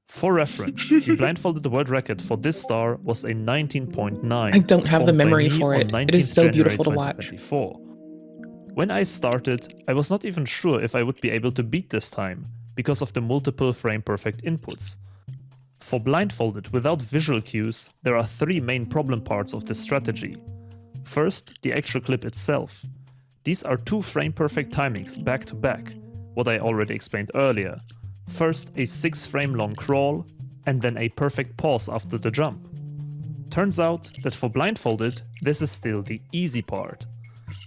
For reference, the blindfolded world record for this star was a 19.9. I don't have the formed by memory me for on it. It 19th is so January beautiful to watch. 2024. When I started, I was not even sure if I would be able to beat this time, because of the multiple frame-perfect inputs. For blindfolded without visual cues, there are three main problem parts of this strategy. First, the actual clip itself. These are two frame-perfect timings back to back, what I already explained earlier. First a 6-frame long crawl, and then a perfect pause after the jump. Turns out that for blindfolded, this is still the easy part.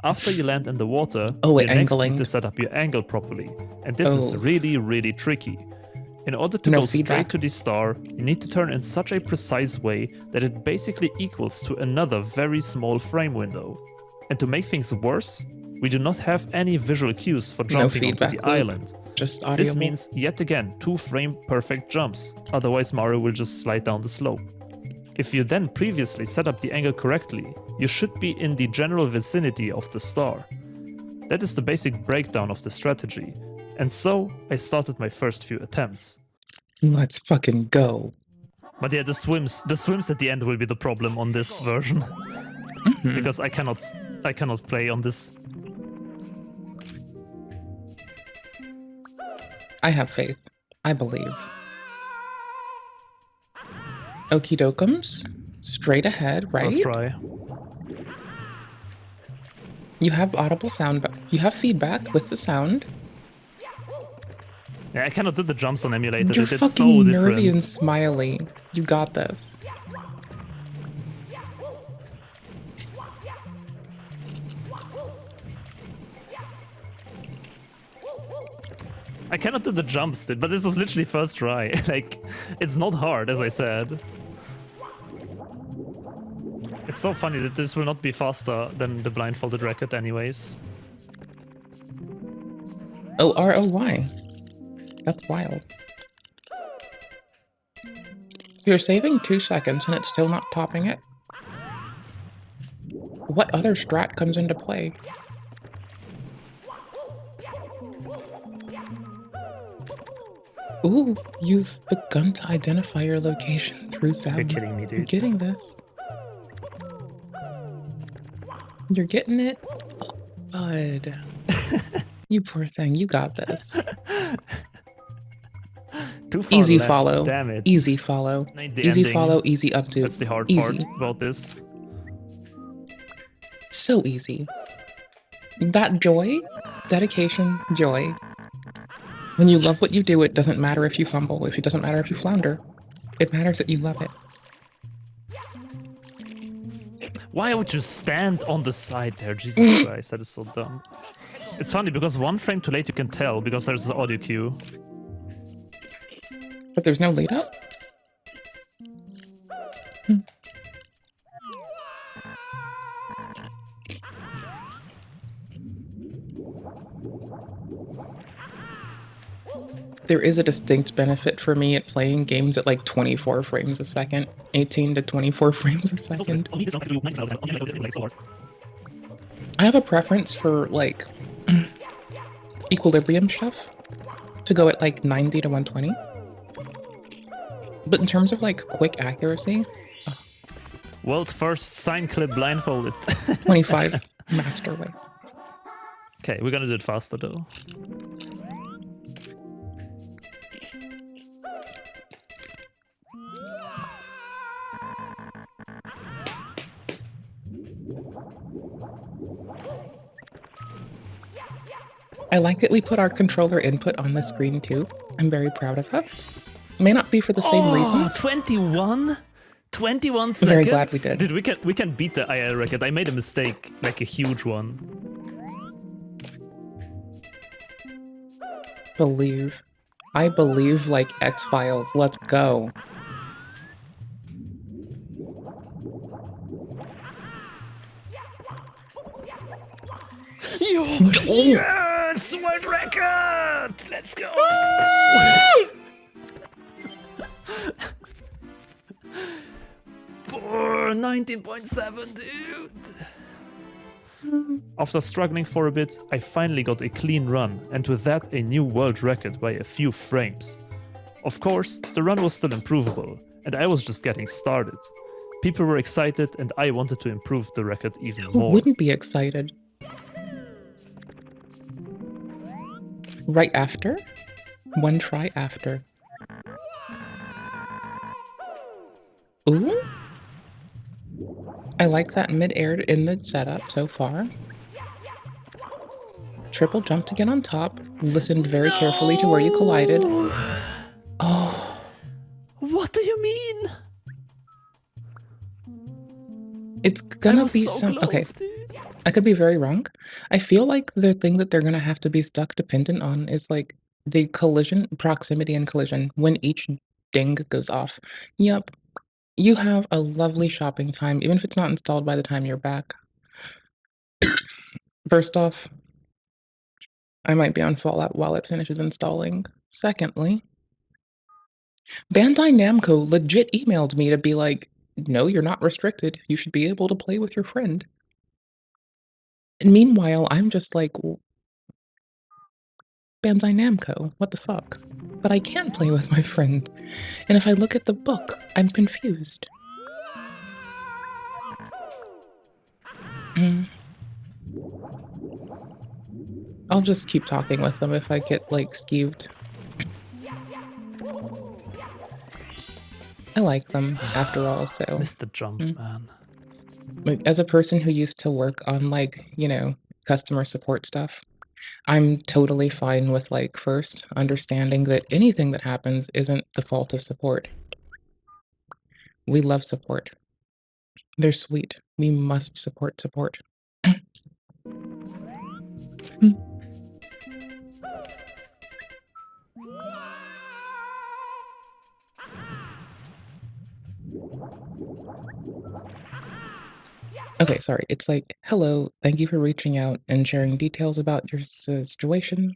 After you land in the water, Oh, you next angling. need to set up your angle properly, and this is Oh. really tricky. In order to No go feedback. straight to the star, you need to turn in such a precise way that it basically equals to another very small frame window. And to make things worse, we do not have any visual cues for No jumping onto feedback the loop. island. Just audio. This means, yet again, 2 frame perfect jumps, otherwise Mario will just slide down the slope. If you then previously set up the angle correctly, you should be in the general vicinity of the star. That is the basic breakdown of the strategy, and so I started my first few attempts. Let's fucking go. But yeah, the swims at the end will be the problem on this version, because I cannot play on this. I have faith. I believe. Okie dokums. Straight ahead, right? First try. You have audible sound, but you have feedback with the sound. Yeah, I cannot do the jumps on emulated. You're It's fucking so nervy and different. smiley. You got this. I cannot do the jumps, dude, but this was literally first try. Like, it's not hard, as I said. It's so funny that this will not be faster than the blindfolded record anyways. Oh, ROY. That's wild. You're saving 2 seconds and it's still not topping it? What other strat comes into play? Ooh, you've begun to identify your location through sound. You're kidding me, You're dude. getting this. You're getting it? Oh, bud. You poor thing, you got this. Too far Easy left, follow. damn it. Easy follow. Ain't the Easy ending. follow, easy up to. That's the hard easy. part about this. So easy. That joy, dedication, joy. When you love what you do, it doesn't matter if you fumble, it doesn't matter if you flounder. It matters that you love it. Why would you stand on the side there? Jesus Christ, that is so dumb. It's funny because 1 frame too late you can tell because there's an audio cue. But there's no lead up? There is a distinct benefit for me at playing games at like 24 frames a second, 18 to 24 frames a second. I have a preference for like equilibrium stuff to go at like 90 to 120. But in terms of like quick accuracy, World first sign clip blindfolded. 25 master ways. Okay, we're gonna do it faster though. I like that we put our controller input on the screen too. I'm very proud of us. May not be for the same reasons. 21? 21 seconds? Very glad we did. Dude, we can beat the IL record. I made a mistake, like a huge one. Believe. I believe like X-Files. Let's go. Yes! World record! Let's go! For 19.7, dude! After struggling for a bit, I finally got a clean run, and with that a new world record by a few frames. Of course, the run was still improvable, and I was just getting started. People were excited, and I wanted to improve the record even Who more. wouldn't be excited? Right after? One try after. Ooh? I like that mid-air in the setup so far. Triple jump to get on top. Listened very carefully to where you collided. Oh. What do you mean? It's gonna be so some... close, Okay, dude. I could be very wrong. I feel like the thing that they're gonna have to be stuck dependent on is like the collision, proximity and collision, when each ding goes off. Yep. You have a lovely shopping time, even if it's not installed by the time you're back. First off, I might be on Fallout while it finishes installing. Secondly, Bandai Namco legit emailed me to be like, no, you're not restricted. You should be able to play with your friend. And meanwhile, I'm just like, Bandai Namco, what the fuck? But I can play with my friend. And if I look at the book, I'm confused. I'll just keep talking with them if I get, like, skeeved. I like them, after all, so... Missed the jump, man. Like, as a person who used to work on, like, you know, customer support stuff, I'm totally fine with, like, first understanding that anything that happens isn't the fault of support. We love support. They're sweet. We must support support. Okay, sorry. It's like, hello, thank you for reaching out and sharing details about your situation.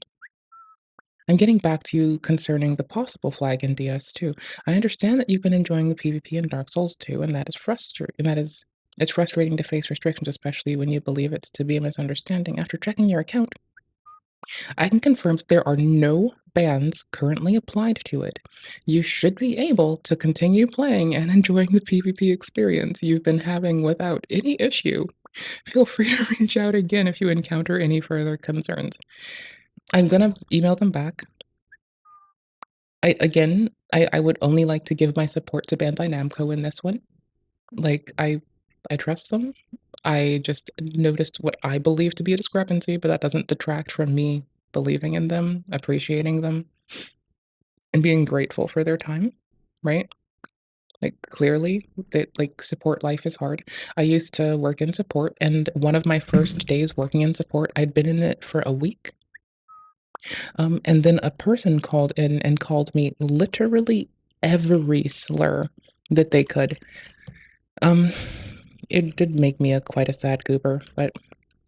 I'm getting back to you concerning the possible flag in DS2. I understand that you've been enjoying the PvP in Dark Souls 2, and that is it's frustrating to face restrictions, especially when you believe it to be a misunderstanding. After checking your account, I can confirm that there are no bans currently applied to it. You should be able to continue playing and enjoying the PvP experience you've been having without any issue. Feel free to reach out again if you encounter any further concerns. I'm gonna email them back. I would only like to give my support to Bandai Namco in this one. Like, I trust them. I just noticed what I believe to be a discrepancy, but that doesn't detract from me believing in them, appreciating them, and being grateful for their time, right? Like, clearly, that, like, support life is hard. I used to work in support, and one of my first days working in support, I'd been in it for a week. And then a person called in and called me literally every slur that they could. It did make me quite a sad goober, but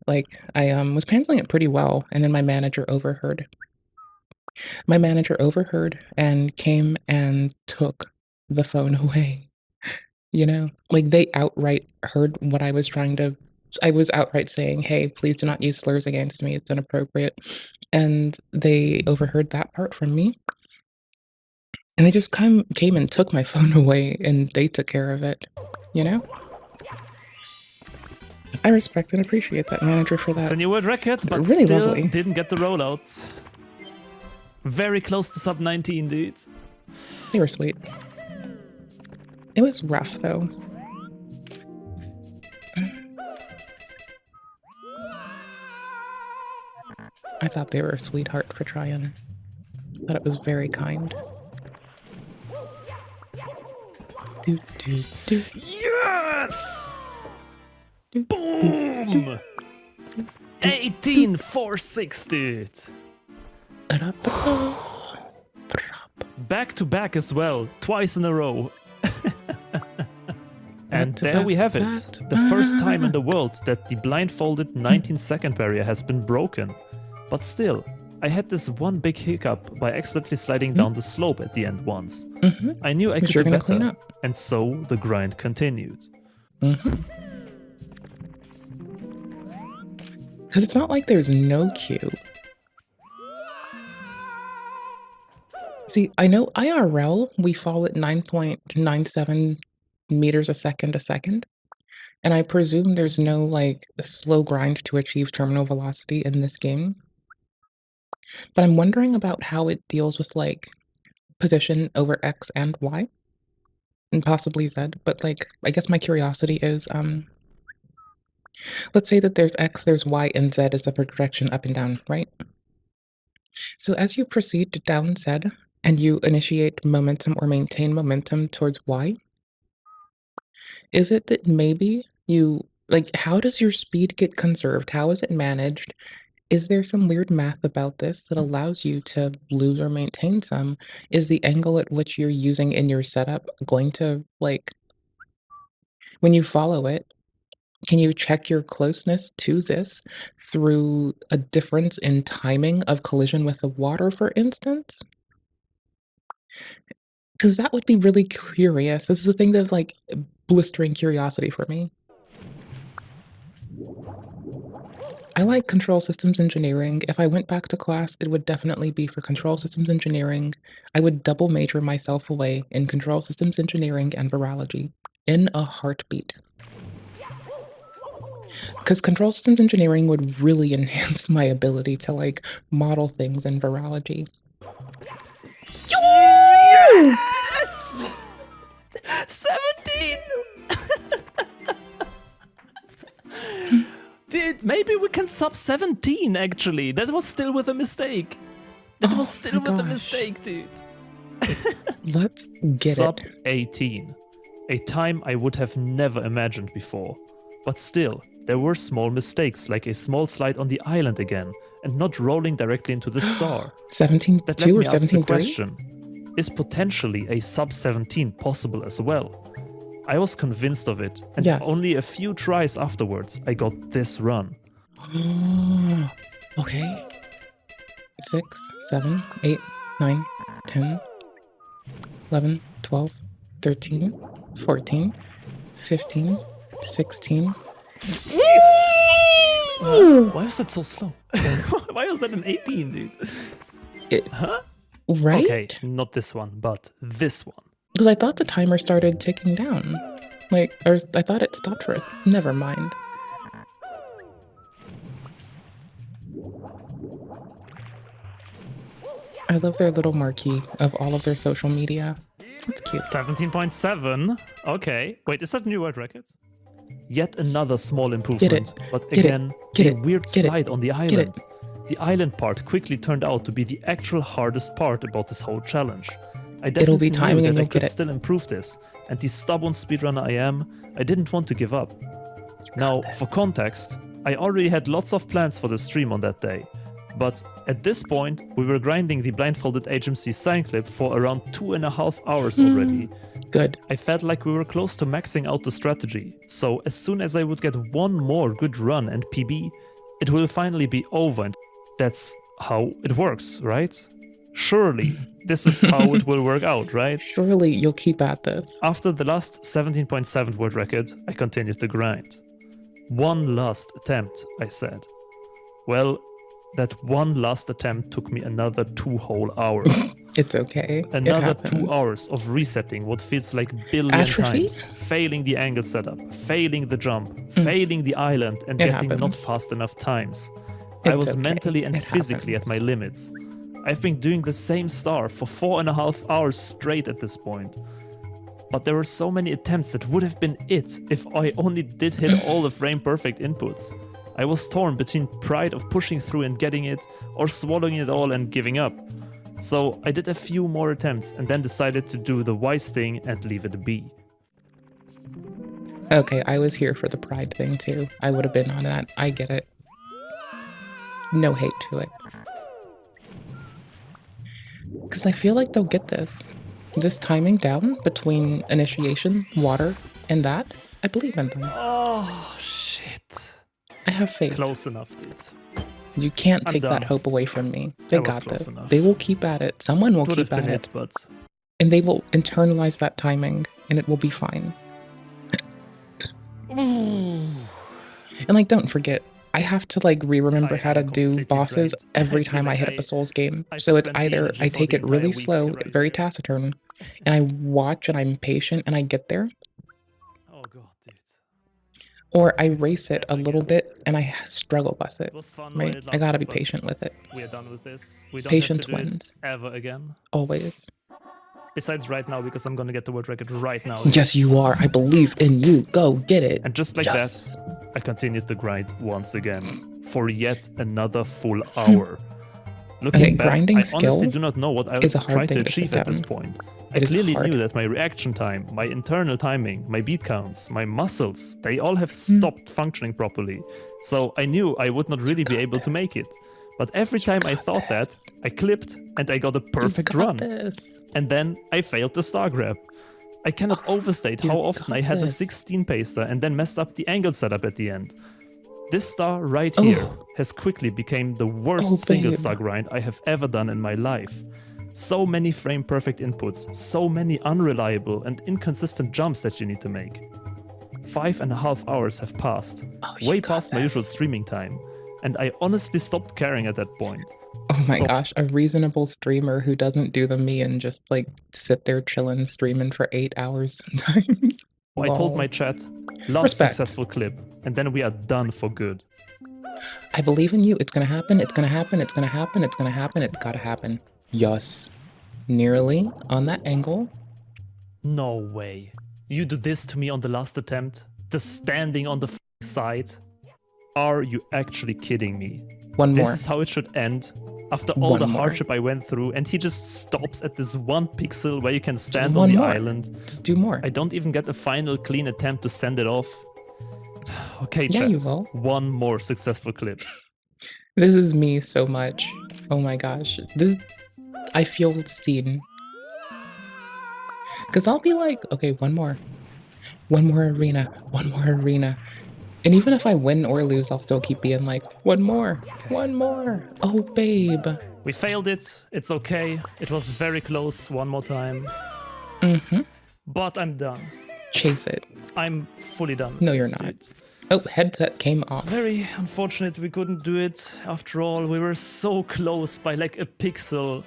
like I was handling it pretty well, and then my manager overheard. My manager overheard and came and took the phone away. You know, like they outright heard what I was trying to. I was outright saying, "Hey, please do not use slurs against me. It's inappropriate." And they overheard that part from me. And they just came and took my phone away, and they took care of it, you know? I respect and appreciate that manager for that. It's a new world record, but Really still lovely. didn't get the rollout. Very close to sub 19, dude. They were sweet. It was rough, though. I thought they were a sweetheart for trying. Thought it was very kind. Do, do, do, Yes! do, Boom! 18,460. da-da-ba-da. Back to back as well, twice in a row. And to there we back have to it. back to The first time in back. the world that the blindfolded 19-second barrier has been broken. But still, I had this one big hiccup by accidentally sliding down the slope at the end once. Mm-hmm. I knew I But could you're do gonna clean better, up. and so the grind continued. Mm-hmm. Because it's not like there's no queue. See, I know IRL, we fall at 9.97 meters a second, and I presume there's no, like, slow grind to achieve terminal velocity in this game. But I'm wondering about how it deals with, like, position over X and Y, and possibly Z, but, like, I guess my curiosity is, let's say that there's X, there's Y, and Z is the projection up and down, right? So as you proceed to down Z, and you initiate momentum or maintain momentum towards Y, is it that maybe you like, how does your speed get conserved? How is it managed? Is there some weird math about this that allows you to lose or maintain some? Is the angle at which you're using in your setup going to, like when you follow it, can you check your closeness to this through a difference in timing of collision with the water, for instance? Because that would be really curious. This is a thing that's, like, blistering curiosity for me. I like control systems engineering. If I went back to class, it would definitely be for control systems engineering. I would double major myself away in control systems engineering and virology in a heartbeat. Because control systems engineering would really enhance my ability to, like, model things in virology. Yes! 17! Dude, maybe we can sub 17 actually. That was still with a mistake. That was still my with a gosh. mistake, dude. Let's get Sub it. 18. A time I would have never imagined before. But still, there were small mistakes, like a small slide on the island again, and not rolling directly into the star. 17.2 That led or me ask the 17.3? question, is potentially a sub 17 possible as well? I was convinced of it, and Yes. only a few tries afterwards I got this run. Okay. 6, 7, 8, 9, 10, 11, 12, 13, 14, 15, 16. Why was that so slow? Why was that an 18, dude? Huh? Right? Okay, not this one, but this one. Because I thought the timer started ticking down. Like, or I thought it stopped for it. Never mind. I love their little marquee of all of their social media. It's cute. 17.7. Okay. Wait, is that new world record? Yet another small improvement, but Get it. again, Get a it. weird Get it. slide on the Get island. it. The island part quickly turned out to be the actual hardest part about this whole challenge. I It'll be definitely timing knew and that I you'll could get it. still improve this, and the stubborn speedrunner I am, I didn't want to give up. Now, for context, I already had lots of plans for the stream on that day, but at this point, we were grinding the blindfolded HMC sign clip for around 2.5 hours already. Good. I felt like we were close to maxing out the strategy, so as soon as I would get one more good run and PB, it will finally be over, and that's how it works, right? Surely, this is how it will work out, right? Surely you'll keep at this. After the last 17.7 world record, I continued the grind. One last attempt, I said. Well, that one last attempt took me another 2 whole hours. It's okay. It Another 2 happens. hours of resetting what feels like billion Atrophy? times, failing the angle setup, failing the jump, failing the island, and It getting not happens. fast enough times. I It's was okay. mentally and It physically at happens. my limits. I've been doing the same star for 4.5 hours straight at this point. But there were so many attempts that would have been it if I only did hit all the frame perfect inputs. I was torn between pride of pushing through and getting it, or swallowing it all and giving up. So I did a few more attempts and then decided to do the wise thing and leave it be. Okay, I was here for the pride thing too. I would have been on that. I get it. No hate to it. Because I feel like they'll get this. This timing down between initiation, water, and that, I believe in them. Oh, shit. I have faith. Close enough, dude. You can't I'm take done. that hope away from me. They That was got close this. enough. They will keep at it. Someone will Would have keep at been it. it, but And they will internalize that timing, and it will be fine. And like, don't forget, I have to like re-remember I how to am do completely bosses drained. every I feel time I like hit up a Souls game. I've So it's spent the either energy I for take the it really entire week slow, right very there. taciturn, and I watch and I'm patient and I get there, Oh god, dude. or I race it a little bit and I struggle bus it. It was fun while Right? it I gotta lasted, be but patient with it. we are done with this. We don't Patience have to do wins. it ever again. Always. Besides right now, because I'm gonna get the world record right now. Yes, you are. I believe in you. Go get it. And just like Yes. that, I continued the grind once again for yet another full hour. Looking Okay, back, grinding I skill honestly do not know what I is a was hard trying to thing to achieve sit at this down. point. I It is clearly hard. knew that my reaction time, my internal timing, my beat counts, my muscles, they all have stopped functioning properly. So I knew I would not really be able to make it. But every time I thought that, I clipped and I got a perfect You got run. this. And then I failed the star grab. I cannot overstate You how often got I had the this. 16 pacer and then messed up the angle setup at the end. This star right here Oh. has quickly become the worst Oh, single babe. star grind I have ever done in my life. So many frame perfect inputs, so many unreliable and inconsistent jumps that you need to make. 5.5 hours have passed, Oh, you way got past my usual this. streaming time, and I honestly stopped caring at that point. Oh my So- gosh, a reasonable streamer who doesn't do the me and just like sit there chilling streaming for 8 hours sometimes. I told Lol. my chat, last Respect. successful clip, and then we are done for good. I believe in you. It's gonna happen. It's gonna happen. It's gonna happen. It's gonna happen. It's gotta happen. Yes. Nearly on that angle. No way. You do this to me on the last attempt? The standing on the side? Are you actually kidding me? One This more. is how it should end? After all One the more. hardship I went through, and he just stops at this one pixel where you can stand on one the more. island. Just do more. I don't even get a final clean attempt to send it off. Okay, Yeah, chat. you will. One more successful clip. This is me so much. Oh my gosh. This I feel seen. Cause I'll be like, okay, one more. One more arena. One more arena. And even if I win or lose, I'll still keep being like, one more. One more. Oh babe. We failed it. It's okay. It was very close one more time. Mm-hmm. But I'm done. Chase it. I'm fully done. with No, you're this, not. dude. Oh, headset came off. Very unfortunate we couldn't do it. After all, we were so close by like a pixel.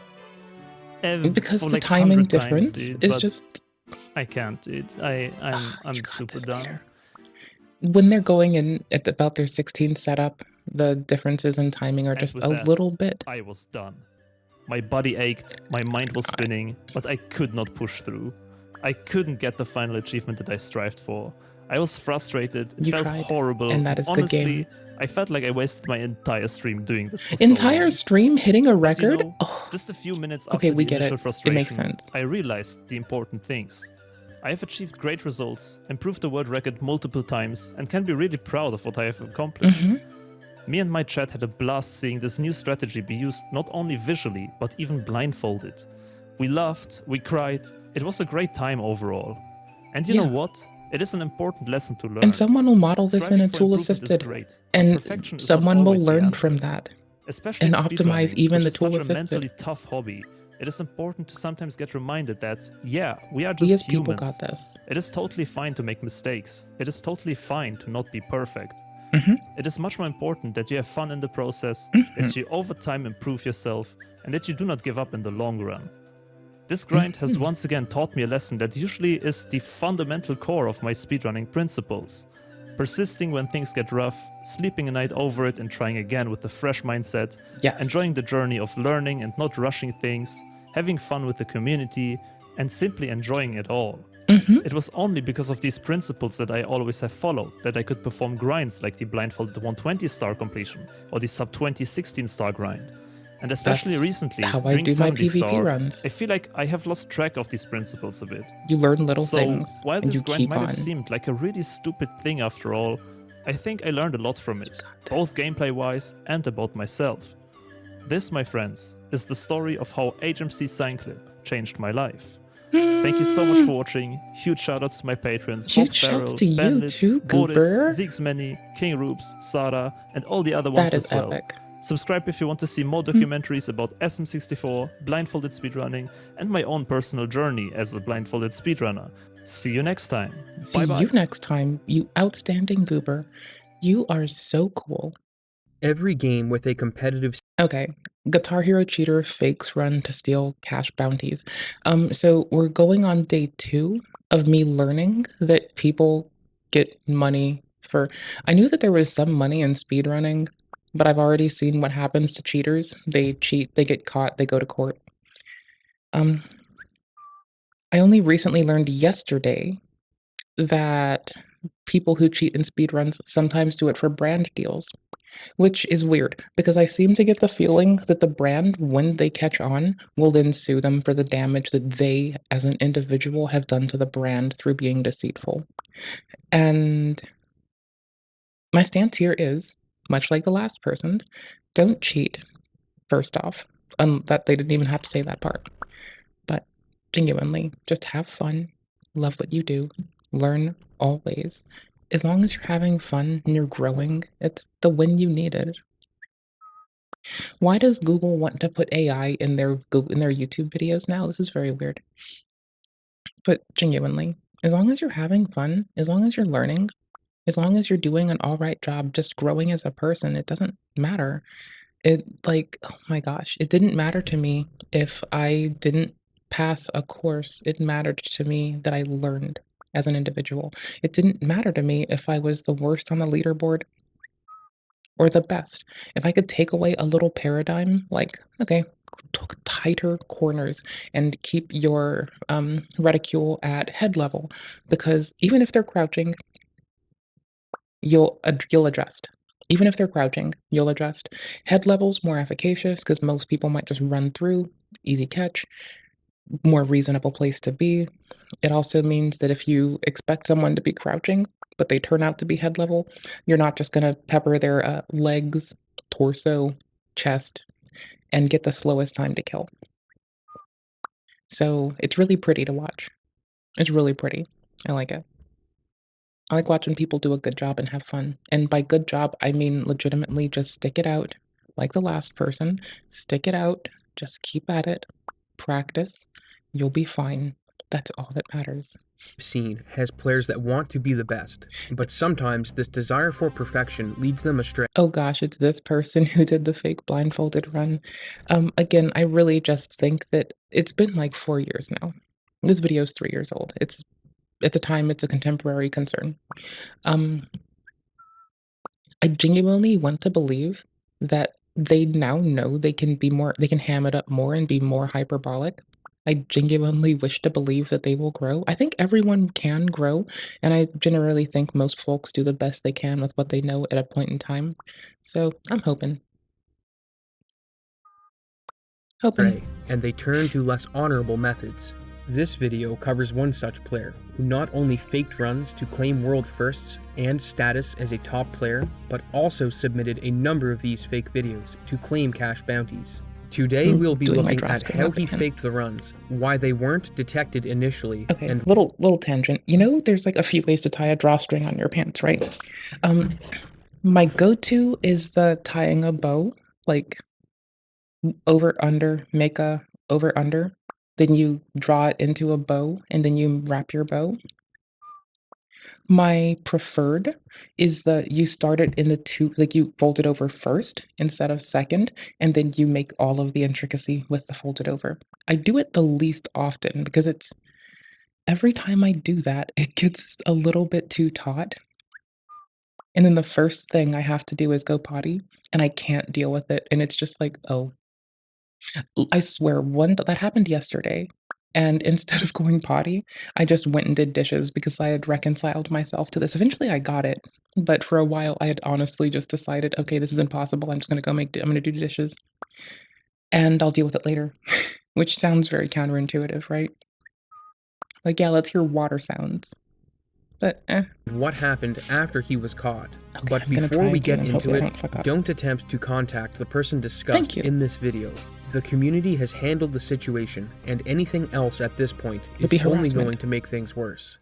Because for the like timing 100 times, difference dude, is but just I can't, dude. I'm you got super this done. later. When they're going in at about their 16th setup, the differences in timing are And just with a that, little bit. I was done. My body ached, my mind was spinning, but I could not push through. I couldn't get the final achievement that I strived for. I was frustrated. It You felt tried, horrible. and that is good Honestly, game. I felt like I wasted my entire stream doing this. For so Entire long. stream hitting a But, you record? know, Oh, just a few minutes Okay, after we the get it. initial It frustration, makes sense. I realized the important things. I have achieved great results, improved the world record multiple times, and can be really proud of what I have accomplished. mhm. Me and my chat had a blast seeing this new strategy be used not only visually, but even blindfolded. We laughed, we cried, it was a great time overall. And you know Yeah. what? It is an important lesson to learn. And someone will model this in Striving a for tool improvement is assisted, great, but and perfection is not someone will always the learn answer. from that. Especially and in optimize speedrunning, even which the is such tool a assisted. mentally tough hobby. It is important to sometimes get reminded that, yeah, we are We just as people humans. got this. It is totally fine to make mistakes. It is totally fine to not be perfect. Mhm. It is much more important that you have fun in the process, that you over time improve yourself, and that you do not give up in the long run. This grind has once again taught me a lesson that usually is the fundamental core of my speedrunning principles. Persisting when things get rough, sleeping a night over it and trying again with a fresh mindset, Yes. enjoying the journey of learning and not rushing things, having fun with the community, and simply enjoying it all. Mm-hmm. It was only because of these principles that I always have followed that I could perform grinds like the blindfolded 120 star completion or the sub 20 16 star grind. And especially That's recently, how I during do my 70 PvP star, runs. I feel like I have lost track of these principles a bit. You learn little So, things, while and this you grind keep might on. have seemed like a really stupid thing after all, I think I learned a lot from it, both gameplay wise and about myself. This, my friends, is the story of how HMC Signclip changed my life. Thank you so much for watching. Huge shoutouts to my patrons, Bob Huge shouts Farrell, to you Benlitz, too, Boris, Goober. Ziggsmany, King Roops, Sara, and all the other ones That is as well. epic. Subscribe if you want to see more documentaries about SM64, blindfolded speedrunning, and my own personal journey as a blindfolded speedrunner. See you next time. See Bye bye. you next time, you outstanding Goober. You are so cool. Every game with a competitive Okay, Guitar Hero Cheater fakes run to steal cash bounties. So we're going on day 2 of me learning that people get money for. I knew that there was some money in speedrunning, but I've already seen what happens to cheaters. They cheat, they get caught, they go to court. I only recently learned yesterday that people who cheat in speedruns sometimes do it for brand deals. Which is weird, because I seem to get the feeling that the brand, when they catch on, will then sue them for the damage that they, as an individual, have done to the brand through being deceitful. And my stance here is, much like the last person's, don't cheat, first off. That they didn't even have to say that part. But genuinely, just have fun, love what you do, learn always. As long as you're having fun and you're growing, it's the win you needed. Why does Google want to put AI in their YouTube videos now? This is very weird. But genuinely, as long as you're having fun, as long as you're learning, as long as you're doing an all right job just growing as a person, it doesn't matter. Oh my gosh, it didn't matter to me if I didn't pass a course. It mattered to me that I learned as an individual. It didn't matter to me if I was the worst on the leaderboard or the best. If I could take away a little paradigm, like, okay, tighter corners and keep your reticule at head level, because even if they're crouching, you'll adjust. Even if they're crouching, you'll adjust. Head level's more efficacious because most people might just run through, easy catch, more reasonable place to be. It also means that if you expect someone to be crouching, but they turn out to be head level, you're not just going to pepper their legs, torso, chest, and get the slowest time to kill. So it's really pretty to watch. It's really pretty. I like it. I like watching people do a good job and have fun. And by good job, I mean legitimately just stick it out like the last person. Stick it out. Just keep at it. Practice. You'll be fine. That's all that matters. scene has players that want to be the best, but sometimes this desire for perfection leads them astray. Oh gosh, it's this person who did the fake blindfolded run. Again, I really just think that it's been like 4 years now. This video is 3 years old. At the time, it's a contemporary concern. I genuinely want to believe that they now know they can ham it up more and be more hyperbolic. I genuinely wish to believe that they will grow. I think everyone can grow, and I generally think most folks do the best they can with what they know at a point in time. So I'm hoping. And they turn to less honorable methods. This video covers one such player, who not only faked runs to claim world firsts and status as a top player, but also submitted a number of these fake videos to claim cash bounties. Today we'll be looking at how he faked the runs, why they weren't detected initially, Okay, and little tangent. You know, there's like a few ways to tie a drawstring on your pants, right? My go-to is the tying a bow, like over under, make a over under. Then you draw it into a bow and then you wrap your bow. My preferred is you start it in the two, like you fold it over first instead of second, and then you make all of the intricacy with the folded over. I do it the least often because every time I do that, it gets a little bit too taut. And then the first thing I have to do is go potty, and I can't deal with it. And it's just like, oh, I swear, that happened yesterday. And instead of going potty, I just went and did dishes because I had reconciled myself to this. Eventually, I got it, but for a while, I had honestly just decided, okay, this is impossible. I'm just gonna I'm gonna do dishes, and I'll deal with it later, which sounds very counterintuitive, right? Like, yeah, let's hear water sounds, but what happened after he was caught. Okay, But I'm gonna before try we again get and into hopefully I it, don't fuck up. don't attempt to contact the person discussed Thank you. in this video. The community has handled the situation, and anything else at this point is be only harassment. going to make things worse.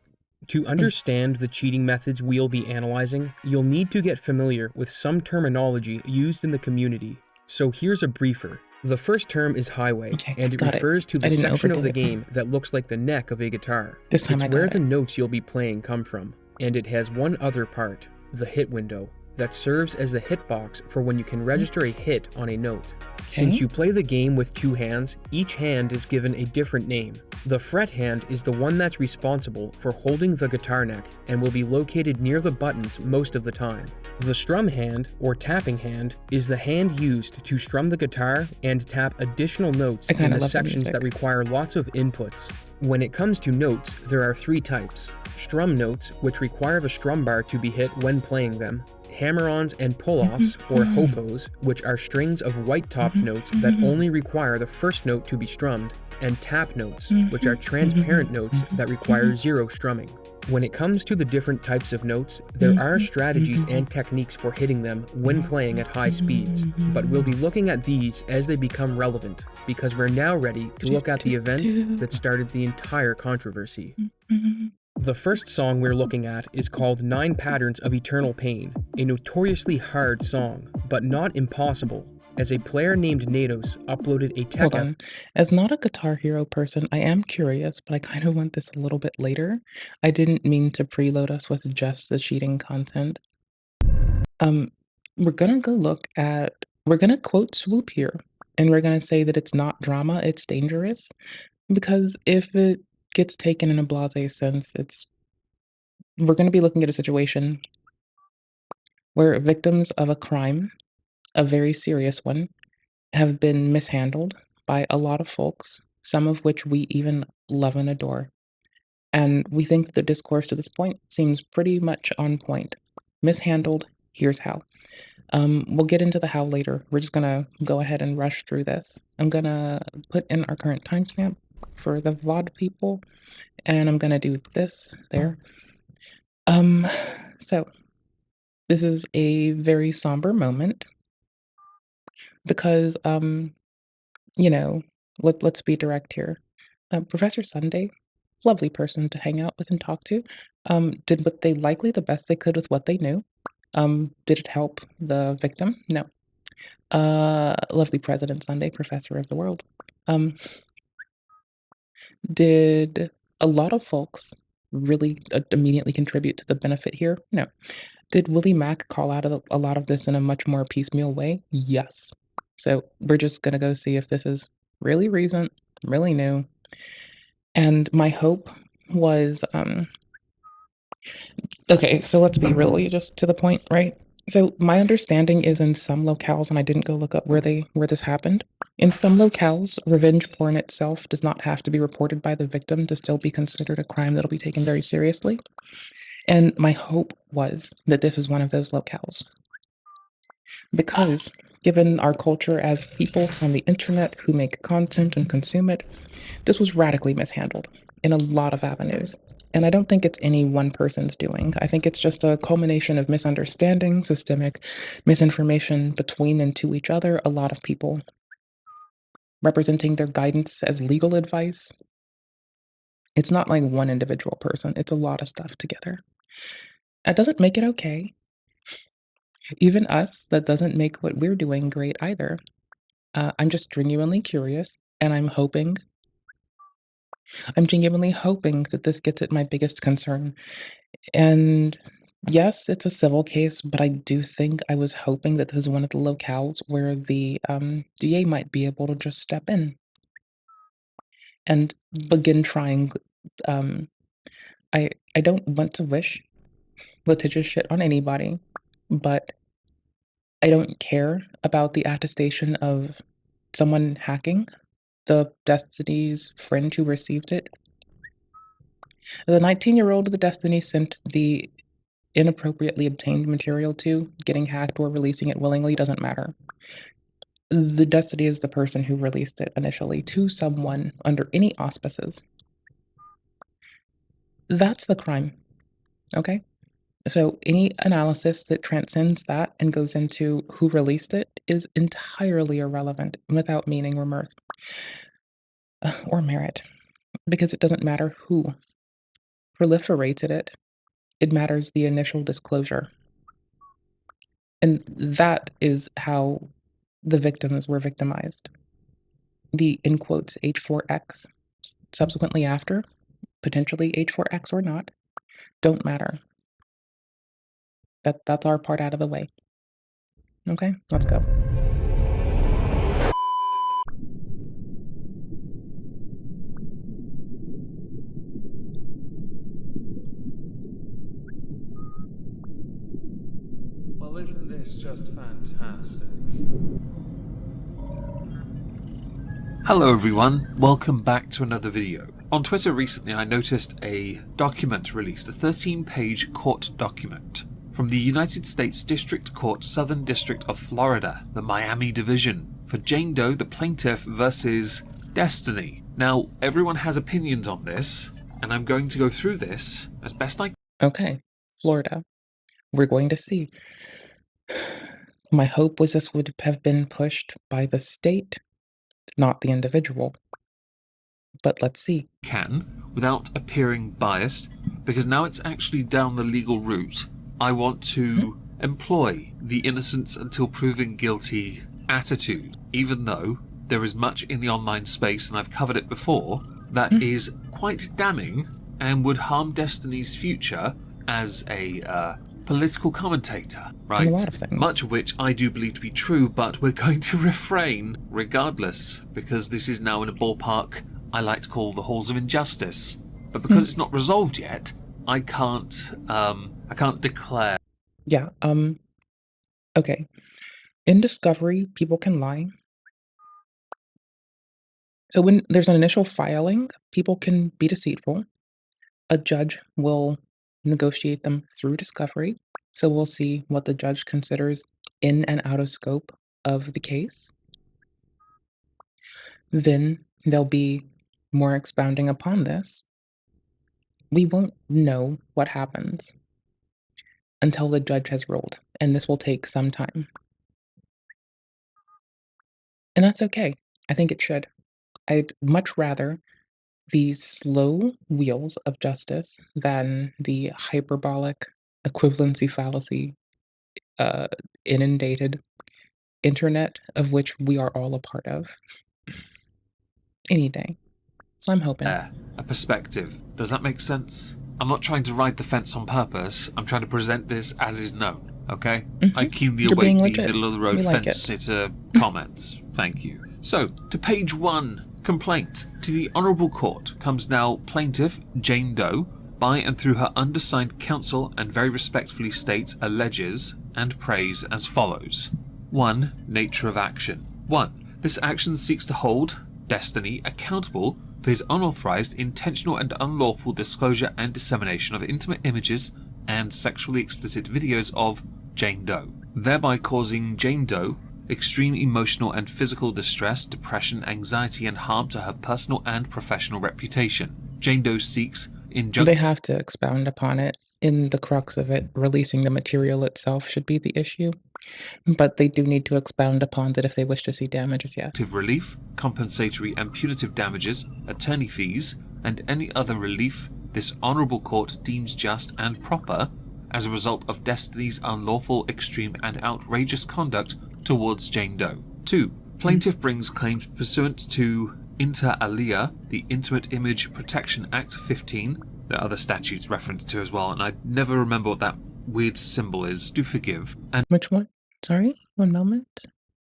To understand the cheating methods we'll be analyzing, you'll need to get familiar with some terminology used in the community. So here's a briefer. The first term is highway, Okay, and it got it. refers to I the didn't section of overdo the it. game that looks like the neck of a guitar. This time it's I got where it. the notes you'll be playing come from, and it has one other part, the hit window, that serves as the hitbox for when you can register a hit on a note. Since you play the game with two hands, each hand is given a different name. The fret hand is the one that's responsible for holding the guitar neck and will be located near the buttons most of the time. The strum hand, or tapping hand, is the hand used to strum the guitar and tap additional notes in the sections that require lots of inputs. When it comes to notes, there are three types. Strum notes, which require the strum bar to be hit when playing them. Hammer-ons and pull-offs, or hopos, which are strings of white-topped notes that only require the first note to be strummed, and tap notes, which are transparent notes that require zero strumming. When it comes to the different types of notes, there are strategies and techniques for hitting them when playing at high speeds, but we'll be looking at these as they become relevant, because we're now ready to look at the event that started the entire controversy. The first song we're looking at is called 9 Patterns of Eternal Pain, a notoriously hard song, but not impossible, as a player named Nados uploaded a tech. Hold on. As not a Guitar Hero person, I am curious, but I kind of want this a little bit later. I didn't mean to preload us with just the cheating content. We're gonna we're gonna quote Swoop here, and we're gonna say that it's not drama, it's dangerous, because if it gets taken in a blasé sense, we're gonna be looking at a situation where victims of a crime, a very serious one, have been mishandled by a lot of folks, some of which we even love and adore. And we think that the discourse to this point seems pretty much on point. Mishandled, here's how. We'll get into the how later. We're just gonna go ahead and rush through this. I'm gonna put in our current timestamp for the VOD people, and I'm gonna do this there. So this is a very somber moment because, you know, let's be direct here. Professor Sunday, lovely person to hang out with and talk to, did what they likely the best they could with what they knew. Did it help the victim? No. Lovely President Sunday, professor of the world. Did a lot of folks really immediately contribute to the benefit here? No. Did Willie Mack call out a lot of this in a much more piecemeal way? Yes. So we're just gonna go see if this is really recent, really new. And my hope was, okay, so let's be really just to the point, right? So my understanding is in some locales, and I didn't go look up where this happened. In some locales, revenge porn itself does not have to be reported by the victim to still be considered a crime that'll be taken very seriously. And my hope was that this was one of those locales. Because given our culture as people on the internet who make content and consume it, this was radically mishandled in a lot of avenues. And I don't think it's any one person's doing. I think it's just a culmination of misunderstanding, systemic misinformation between and to each other, a lot of people representing their guidance as legal advice. It's not like one individual person, it's a lot of stuff together. That doesn't make it okay. Even us, that doesn't make what we're doing great either. I'm just genuinely curious, and I'm genuinely hoping that this gets at my biggest concern. And yes, it's a civil case, but I do think I was hoping that this is one of the locales where the DA might be able to just step in and begin trying. Um, I don't want to wish litigious shit on anybody, but I don't care about the attestation of someone hacking the Destiny's friend who received it. The 19-year-old the Destiny sent the inappropriately obtained material to, getting hacked or releasing it willingly doesn't matter. The Destiny is the person who released it initially to someone under any auspices. That's the crime, okay? So any analysis that transcends that and goes into who released it is entirely irrelevant, without meaning or mirth or merit, because it doesn't matter who proliferated it. It matters the initial disclosure. And that is how the victims were victimized. The, in quotes, H4X, subsequently after, potentially H4X or not, don't matter. That's our part out of the way. Okay, let's go. Well, isn't this just fantastic? Hello everyone, welcome back to another video. On Twitter recently I noticed a document released, a 13-page court document from the United States District Court, Southern District of Florida, the Miami Division, for Jane Doe, the plaintiff, versus Destiny. Now, everyone has opinions on this, and I'm going to go through this as best I can. Okay, Florida. We're going to see. My hope was this would have been pushed by the state, not the individual. But let's see. Without appearing biased, because now it's actually down the legal route. I want to employ the innocence until proven guilty attitude, even though there is much in the online space, and I've covered it before, that is quite damning and would harm Destiny's future as a political commentator, right? A lot of things. Much of which I do believe to be true, but we're going to refrain regardless, because this is now in a ballpark I like to call the halls of injustice. But because it's not resolved yet, I can't declare. Yeah, okay. In discovery, people can lie. So when there's an initial filing, people can be deceitful. A judge will negotiate them through discovery. So we'll see what the judge considers in and out of scope of the case. Then there'll be more expounding upon this. We won't know what happens until the judge has ruled, and this will take some time. And that's okay. I think it should. I'd much rather the slow wheels of justice than the hyperbolic equivalency fallacy inundated internet of which we are all a part of. Any day. So I'm hoping. A perspective. Does that make sense? I'm not trying to ride the fence on purpose. I'm trying to present this as is known, okay? I keenly You're await being the legit. middle of the road We like fence sitter comments. Thank you. So, to page 1. Complaint. To the Honourable Court comes now plaintiff Jane Doe, by and through her undersigned counsel, and very respectfully states, alleges, and prays as follows. 1. Nature of action. 1. This action seeks to hold Destiny accountable for his unauthorized, intentional and unlawful disclosure and dissemination of intimate images and sexually explicit videos of Jane Doe, thereby causing Jane Doe extreme emotional and physical distress, depression, anxiety and harm to her personal and professional reputation. Jane Doe seeks injunction. They have to expound upon it. In the crux of it, releasing the material itself should be the issue. But they do need to expound upon that if they wish to see damages, yes. Relief, compensatory and punitive damages, attorney fees, and any other relief this honourable court deems just and proper as a result of Destiny's unlawful, extreme and outrageous conduct towards Jane Doe. 2. Plaintiff brings claims pursuant to inter alia, the Intimate Image Protection Act 15. There are other statutes referenced to as well, and I never remember what that weird symbol is. Do forgive. And Which one? Sorry? One moment.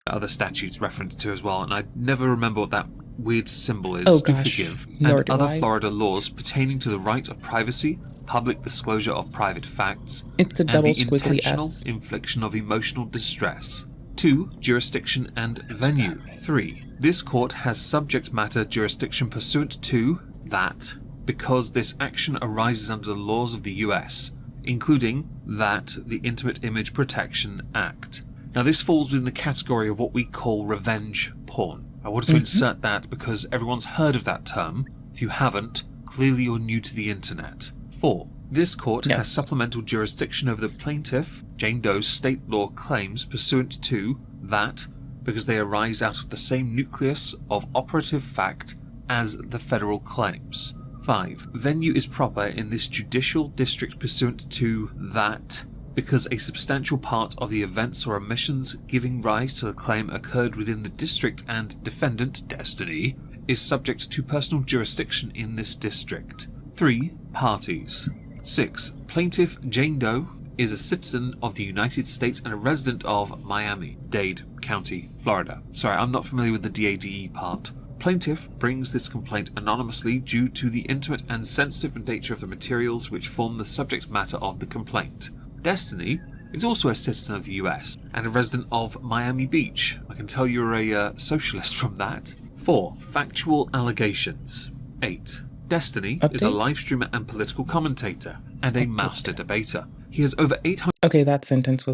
other statutes referenced to as well, and I never remember what that weird symbol is. Oh, Do gosh. forgive. Nor And do other I. Florida laws pertaining to the right of privacy, public disclosure of private facts, It's the and double the squiggly intentional S. infliction of emotional distress. 2. Jurisdiction and venue. 3. This court has subject matter jurisdiction pursuant to that because this action arises under the laws of the US, including that the Intimate Image Protection Act. Now this falls within the category of what we call revenge porn. I wanted to insert that because everyone's heard of that term. If you haven't, clearly you're new to the internet. 4. This court has supplemental jurisdiction over the plaintiff, Jane Doe's state law claims pursuant to that because they arise out of the same nucleus of operative fact as the federal claims. 5. Venue is proper in this judicial district pursuant to that because a substantial part of the events or omissions giving rise to the claim occurred within the district and defendant, Destiny, is subject to personal jurisdiction in this district. 3. Parties. 6. Plaintiff Jane Doe is a citizen of the United States and a resident of Miami-Dade County, Florida. Sorry, I'm not familiar with the DADE part. Plaintiff brings this complaint anonymously due to the intimate and sensitive nature of the materials which form the subject matter of the complaint. Destiny is also a citizen of the US and a resident of Miami Beach. I can tell you're a socialist from that. 4. Factual allegations. 8. Destiny is a live streamer and political commentator and a master debater. He has over 800. Okay, that sentence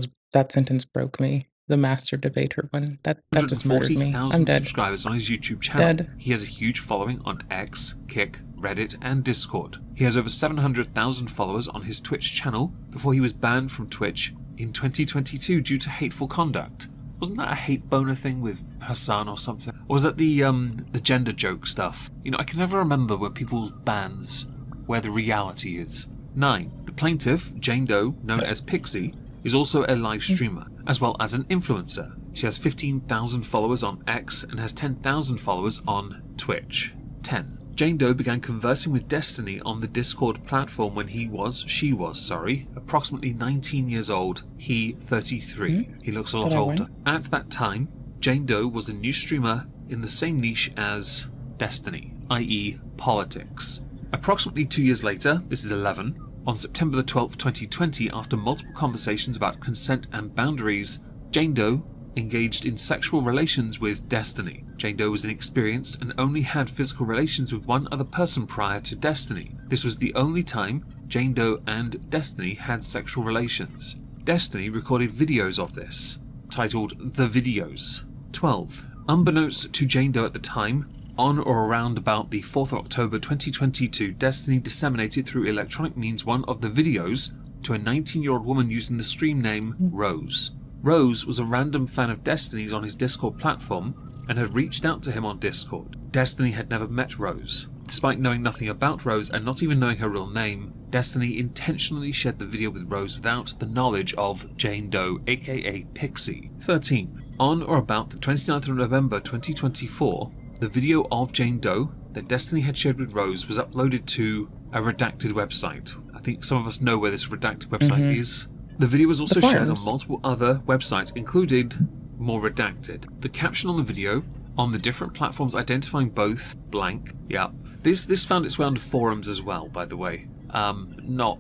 broke me. The master debater one. That just murdered me. I'm dead. Subscribers on his YouTube channel. Dead. He has a huge following on X, Kick, Reddit, and Discord. He has over 700,000 followers on his Twitch channel before he was banned from Twitch in 2022 due to hateful conduct. Wasn't that a hate boner thing with Hassan or something? Or was that the gender joke stuff? You know, I can never remember when people's bans where the reality is. 9. The plaintiff, Jane Doe, known as Pixie, is also a live streamer, as well as an influencer. She has 15,000 followers on X and has 10,000 followers on Twitch. 10. Jane Doe began conversing with Destiny on the Discord platform when she was, approximately 19 years old, he 33. He looks a lot older. At that time, Jane Doe was a new streamer in the same niche as Destiny, i.e. politics. Approximately 2 years later, this is 11, on September the 12th, 2020, after multiple conversations about consent and boundaries, Jane Doe engaged in sexual relations with Destiny. Jane Doe was inexperienced and only had physical relations with one other person prior to Destiny. This was the only time Jane Doe and Destiny had sexual relations. Destiny recorded videos of this, titled The Videos. 12. Unbeknownst to Jane Doe at the time, on or around about the 4th of October 2022, Destiny disseminated through electronic means one of the videos to a 19-year-old woman using the stream name Rose. Rose was a random fan of Destiny's on his Discord platform and had reached out to him on Discord. Destiny had never met Rose. Despite knowing nothing about Rose and not even knowing her real name, Destiny intentionally shared the video with Rose without the knowledge of Jane Doe, aka Pixie. 13. On or about the 29th of November 2024, the video of Jane Doe that Destiny had shared with Rose was uploaded to a redacted website. I think some of us know where this redacted website is. The video was also shared on multiple other websites, including more redacted. The caption on the video on the different platforms identifying both blank. Yeah. This found its way onto forums as well, by the way. No,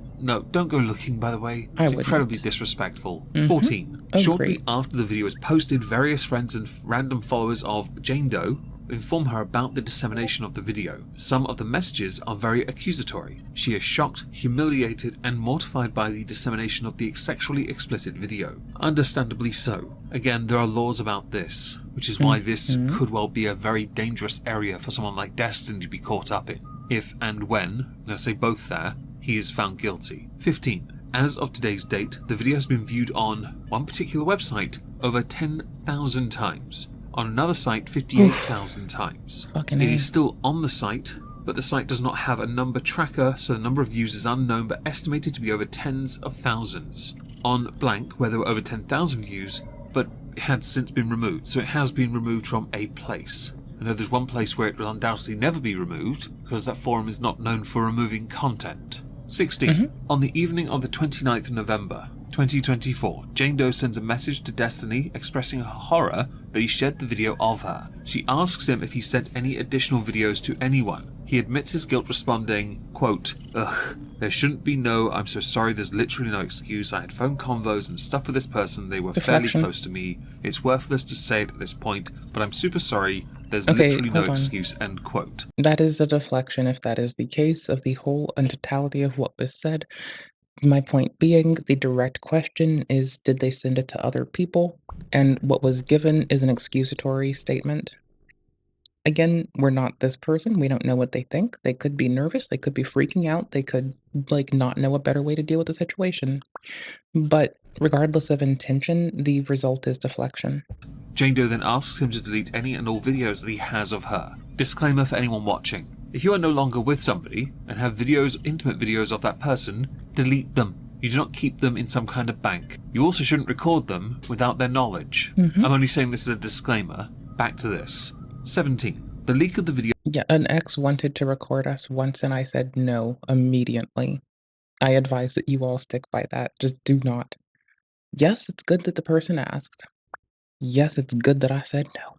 don't go looking, by the way. It's incredibly disrespectful. 14. Shortly after the video was posted, various friends and random followers of Jane Doe inform her about the dissemination of the video. Some of the messages are very accusatory. She is shocked, humiliated, and mortified by the dissemination of the sexually explicit video. Understandably so. Again, there are laws about this, which is why this could well be a very dangerous area for someone like Destiny to be caught up in. If and when, I'm going to say both there, he is found guilty. 15. As of today's date, the video has been viewed on one particular website over 10,000 times. On another site, 58,000 times. It is still on the site, but the site does not have a number tracker, so the number of views is unknown but estimated to be over tens of thousands. On blank, where there were over 10,000 views, but it had since been removed, so it has been removed from a place. I know there's one place where it will undoubtedly never be removed, because that forum is not known for removing content. 16. On the evening of the 29th of November, 2024, Jane Doe sends a message to Destiny expressing her horror that he shared the video of her. She asks him if he sent any additional videos to anyone. He admits his guilt, responding, quote, "Ugh, there shouldn't be no, I'm so sorry, there's literally no excuse. I had phone convos and stuff with this person, they were fairly close to me. It's worthless to say it at this point, but I'm super sorry. There's Okay, literally no hold on. excuse, end quote. That is a deflection if that is the case of the whole and totality of what was said. My point being, the direct question is, did they send it to other people? And what was given is an excusatory statement. Again, we're not this person. We don't know what they think. They could be nervous. They could be freaking out. They could, like, not know a better way to deal with the situation. But regardless of intention, the result is deflection. Jane Doe then asks him to delete any and all videos that he has of her. Disclaimer for anyone watching. If you are no longer with somebody and have videos, intimate videos of that person, delete them. You do not keep them in some kind of bank. You also shouldn't record them without their knowledge. I'm only saying this as a disclaimer. Back to this. 17. The leak of the video. Yeah, an ex wanted to record us once and I said no immediately. I advise that you all stick by that. Just do not. Yes, it's good that the person asked. Yes, it's good that I said no.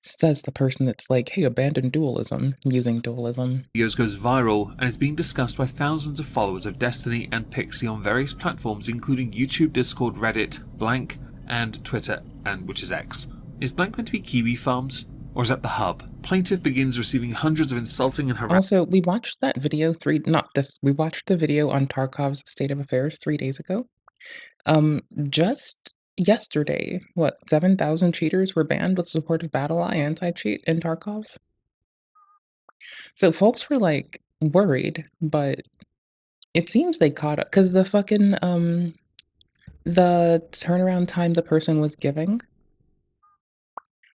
Says the person that's like, hey, abandon dualism, using dualism. Videos goes viral and is being discussed by thousands of followers of Destiny and Pixie on various platforms including YouTube, Discord, Reddit, Blank, and Twitter, and which is X. Is Blank meant to be Kiwi Farms? Or is that the hub? Plaintiff begins receiving hundreds of insulting and harassing. Also, we watched that video we watched the video on Tarkov's State of Affairs 3 days ago. Just yesterday, 7,000 cheaters were banned with support of Battle Eye anti-cheat in Tarkov? So folks were, like, worried, but it seems they caught up, 'cause the fucking, the turnaround time the person was giving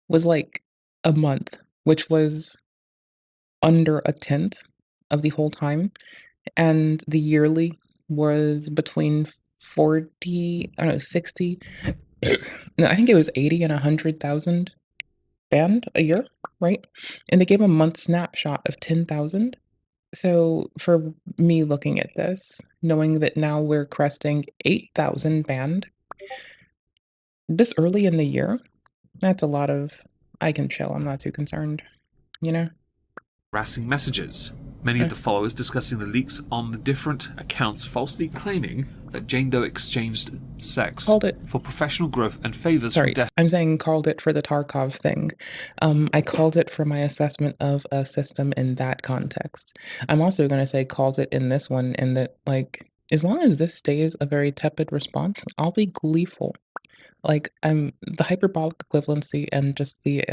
was, like, a month, which was under a tenth of the whole time, and the yearly was between 40, I don't know, 60, no, I think it was 80 and 100,000 banned a year, right? And they gave a month snapshot of 10,000. So for me looking at this, knowing that now we're cresting 8,000 banned this early in the year, that's a lot of I can chill. I'm not too concerned, you know? harassing messages. Many of the followers discussing the leaks on the different accounts falsely claiming that Jane Doe exchanged sex Called it. for professional growth and favors Sorry, from death. I'm saying called it for the Tarkov thing. I called it for my assessment of a system in that context. I'm also gonna say called it in this one in that, like, as long as this stays a very tepid response, I'll be gleeful. Like, the hyperbolic equivalency and just the,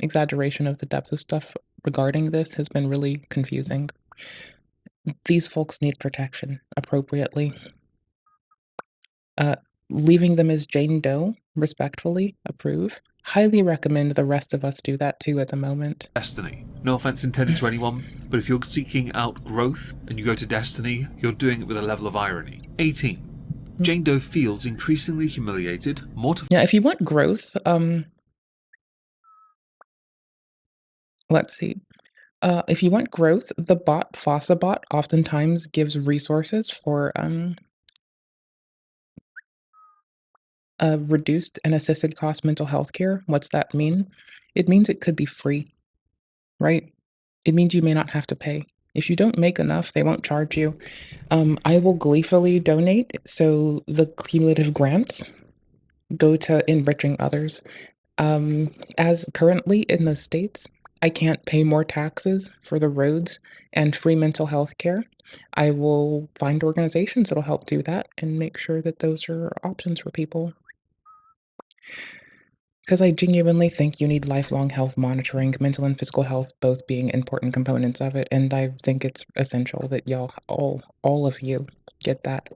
exaggeration of the depth of stuff regarding this has been really confusing. These folks need protection appropriately. Leaving them as Jane Doe, respectfully, approve. Highly recommend the rest of us do that too at the moment. Destiny. No offense intended to anyone, but if you're seeking out growth and you go to Destiny, you're doing it with a level of irony. 18. Jane Doe feels increasingly humiliated, mortified. Yeah, if you want growth, let's see. If you want growth, the bot, FossaBot, oftentimes gives resources for, reduced and assisted cost mental health care. What's that mean? It means it could be free, right? It means you may not have to pay. If you don't make enough, they won't charge you. I will gleefully donate, so the cumulative grants go to enriching others. As currently in the States, I can't pay more taxes for the roads and free mental health care. I will find organizations that'll help do that and make sure that those are options for people. Because I genuinely think you need lifelong health monitoring, mental and physical health both being important components of it, and I think it's essential that y'all, all of you, get that.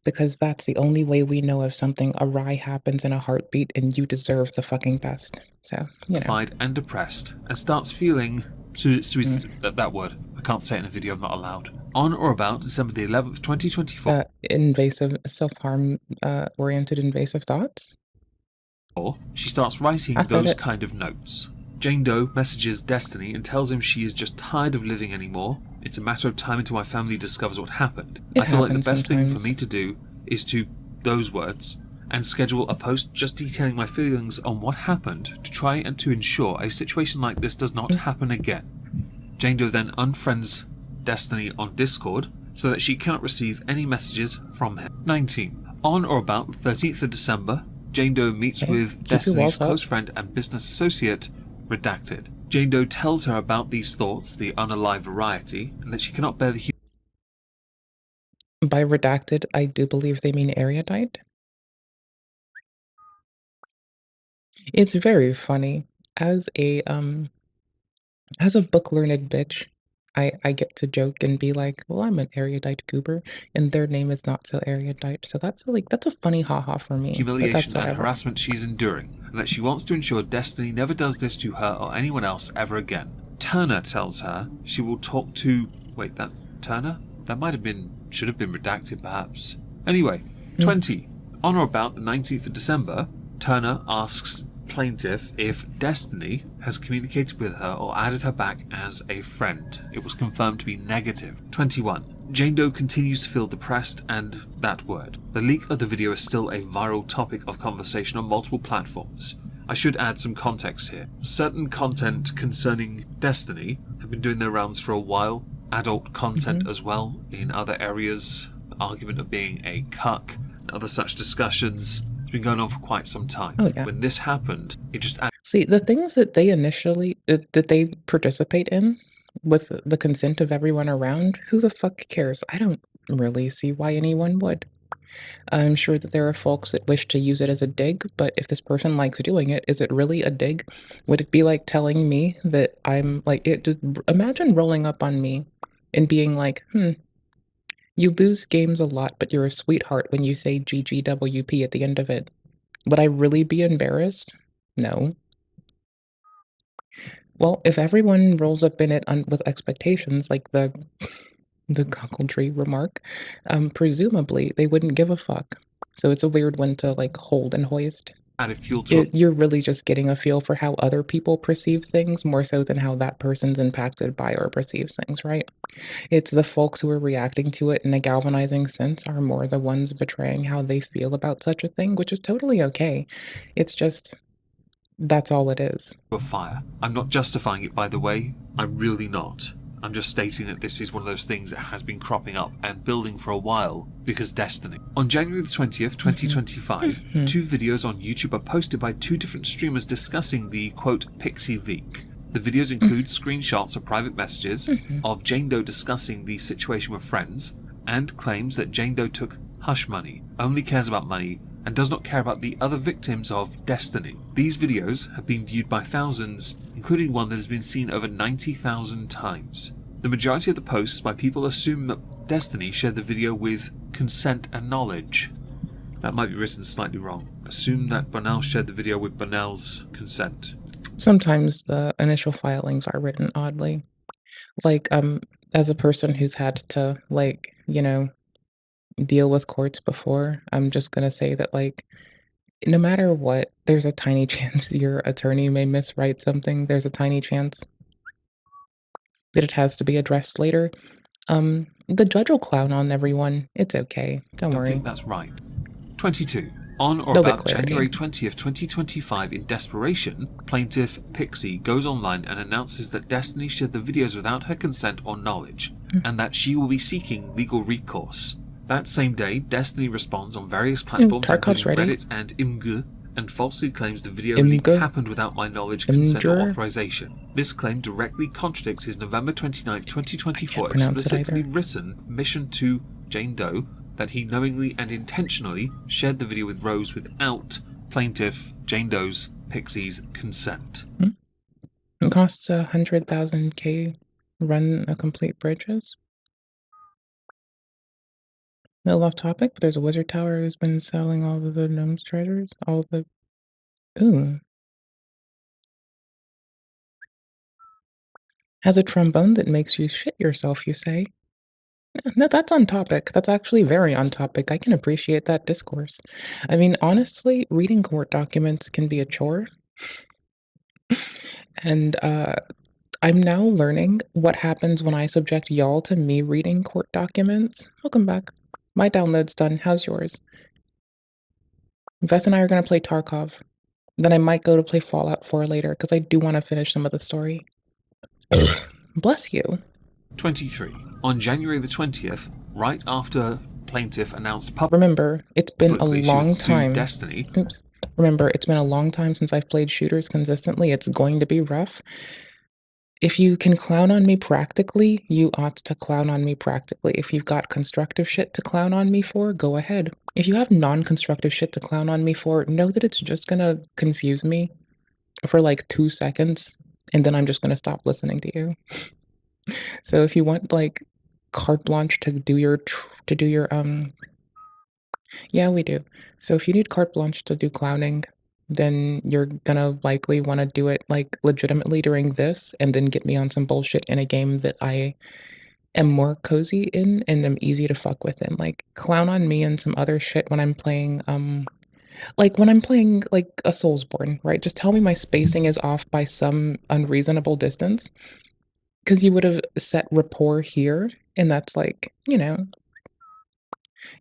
Because that's the only way we know if something awry happens in a heartbeat, and you deserve the fucking best. So, you know. And depressed, and starts feeling that word. I can't say it in a video, I'm not allowed. On or about December the 11th, 2024. Invasive, self-harm oriented invasive thoughts? She starts writing I said those it. kind of notes. Jane Doe messages Destiny and tells him she is just tired of living anymore. It's a matter of time until my family discovers what happened. It I feel like the happens best thing for sometimes. me to do is to those words and schedule a post just detailing my feelings on what happened to try and to ensure a situation like this does not happen again. Jane Doe then unfriends Destiny on Discord so that she cannot receive any messages from him. 19. On or about the 13th of December, Jane Doe meets with your Destiny's walls up. close friend and business associate, redacted. Jane Doe tells her about these thoughts, the unalive variety, and that she cannot bear the By redacted, I do believe they mean erudite. It's very funny. As a book learned bitch, I get to joke and be like, well, I'm an erudite goober, and their name is not so erudite. So that's a funny haha for me. But that's humiliation and whatever. harassment she is enduring, and that she wants to ensure Destiny never does this to her or anyone else ever again. Turner tells her she will talk to... Wait, that's Turner? That should have been redacted perhaps. Anyway, 20. On or about the 19th of December, Turner asks plaintiff if Destiny has communicated with her or added her back as a friend. It was confirmed to be negative. 21. Jane Doe continues to feel depressed, and that word. The leak of the video is still a viral topic of conversation on multiple platforms. I should add some context here. Certain content concerning Destiny have been doing their rounds for a while. Adult content as well in other areas. The argument of being a cuck and other such discussions has been going on for quite some time. Oh, yeah. When this happened, it just See, the things that they initially that they participate in with the consent of everyone around, who the fuck cares? I don't really see why anyone would. I'm sure that there are folks that wish to use it as a dig, but if this person likes doing it, is it really a dig? Would it be like telling me that I'm like it? Just imagine rolling up on me and being like, you lose games a lot, but you're a sweetheart when you say GGWP at the end of it. Would I really be embarrassed? No. Well, if everyone rolls up in it with expectations, like the cockletree remark, presumably they wouldn't give a fuck. So it's a weird one to like hold and hoist. added fuel to You're really just getting a feel for how other people perceive things more so than how that person's impacted by or perceives things, right? It's the folks who are reacting to it in a galvanizing sense are more the ones betraying how they feel about such a thing, which is totally okay. It's just, that's all it is. a fire. I'm not justifying it, by the way. I'm really not. I'm just stating that this is one of those things that has been cropping up and building for a while because Destiny. On January the 20th, 2025, two videos on YouTube are posted by two different streamers discussing the, quote, Pixie leak. The videos include screenshots of private messages of Jane Doe discussing the situation with friends and claims that Jane Doe took hush money, only cares about money, and does not care about the other victims of Destiny. These videos have been viewed by thousands, including one that has been seen over 90,000 times. The majority of the posts by people assume that Destiny shared the video with consent and knowledge. That might be written slightly wrong. Assume that Bonnell shared the video with Bonnell's consent. Sometimes the initial filings are written oddly. Like, as a person who's had to, like, you know, deal with courts before, I'm just gonna say that, like, no matter what, there's a tiny chance your attorney may miswrite something. There's a tiny chance that it has to be addressed later. The judge will clown on everyone. It's okay. Don't I worry. think that's right. 22. On or They'll get about clarity. January 20th, 2025, in desperation, plaintiff Pixie goes online and announces that Destiny shared the videos without her consent or knowledge, and that she will be seeking legal recourse. That same day, Destiny responds on various platforms Tarkov's including ready. Reddit and Imgur, and falsely claims the video leak Imgur? happened without my knowledge, consent, or Imgur? authorization. This claim directly contradicts his November 29th, 2024 pronounce it explicitly either. written mission to Jane Doe that he knowingly and intentionally shared the video with Rose without plaintiff Jane Doe's Pixie's consent. It costs 100,000 K run a complete bridges. A little off topic, but there's a wizard tower who's been selling all of the gnome's treasures. All the... Ooh. Has a trombone that makes you shit yourself, you say? No, that's on topic. That's actually very on topic. I can appreciate that discourse. I mean, honestly, reading court documents can be a chore. And I'm now learning what happens when I subject y'all to me reading court documents. Welcome back. My download's done. How's yours? Vess and I are going to play Tarkov. Then I might go to play Fallout 4 later, because I do want to finish some of the story. Bless you. 23. On January the 20th, right after plaintiff announced Remember, it's been a publicly she would long sue time. Destiny, Oops. Remember, it's been a long time since I've played shooters consistently. It's going to be rough. If you can clown on me practically, you ought to clown on me practically. If you've got constructive shit to clown on me for, go ahead. If you have non-constructive shit to clown on me for, know that it's just gonna confuse me for like 2 seconds, and then I'm just gonna stop listening to you. So if you want like carte blanche to do your yeah, we do. So if you need carte blanche to do clowning, then you're gonna likely want to do it like legitimately during this, and then get me on some bullshit in a game that I am more cozy in and am easy to fuck with in. Like clown on me and some other shit when I'm playing like when I'm playing like a Soulsborne, right? Just tell me my spacing is off by some unreasonable distance. Cause you would have set rapport here, and that's like,